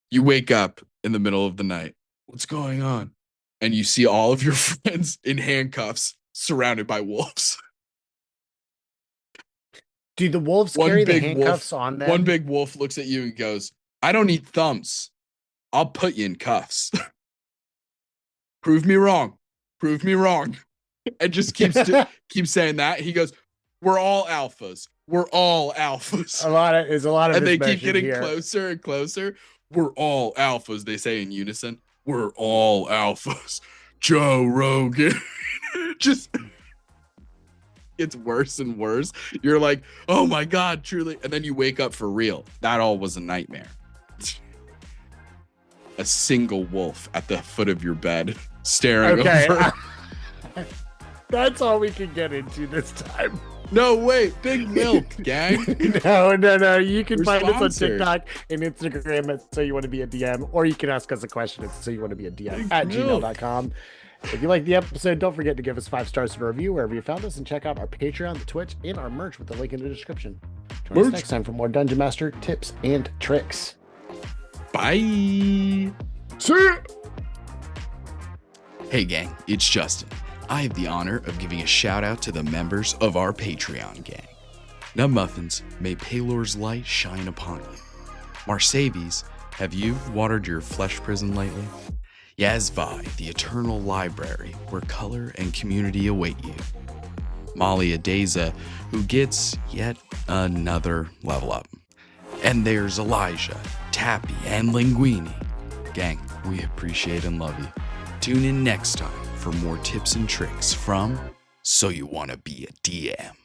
You wake up in the middle of the night. What's going on? And you see all of your friends in handcuffs surrounded by wolves. Do the wolves carry the handcuffs on them? One big wolf looks at you and goes, I don't need thumbs. I'll put you in cuffs. Prove me wrong. Prove me wrong. And just keeps saying that. He goes, we're all alphas. We're all alphas. A lot of and they keep getting closer and closer. We're all alphas, they say in unison. We're all alphas. Joe Rogan. Just gets worse and worse. You're like, oh my God, truly. And then you wake up for real. That all was a nightmare. A single wolf at the foot of your bed staring over. That's all we can get into this time. No, wait. Big milk, gang. No. You can We're find us on sponsored. TikTok and Instagram at So You Want to Be a DM, or you can ask us a question at So You Want to Be a DM Big at milk. gmail.com. If you like the episode, don't forget to give us 5 stars and a review wherever you found us, and check out our Patreon, the Twitch, and our merch with the link in the description. Join us next time for more Dungeon Master tips and tricks. Bye. See ya! Hey, gang. It's Justin. I have the honor of giving a shout out to the members of our Patreon gang. Nub Muffins, may Palor's light shine upon you. Marsavies, have you watered your flesh prison lately? Yazvi, the eternal library where color and community await you. Molly Adeza, who gets yet another level up. And there's Elijah, Tappy, and Linguini. Gang, we appreciate and love you. Tune in next time for more tips and tricks from So You Want to Be a DM.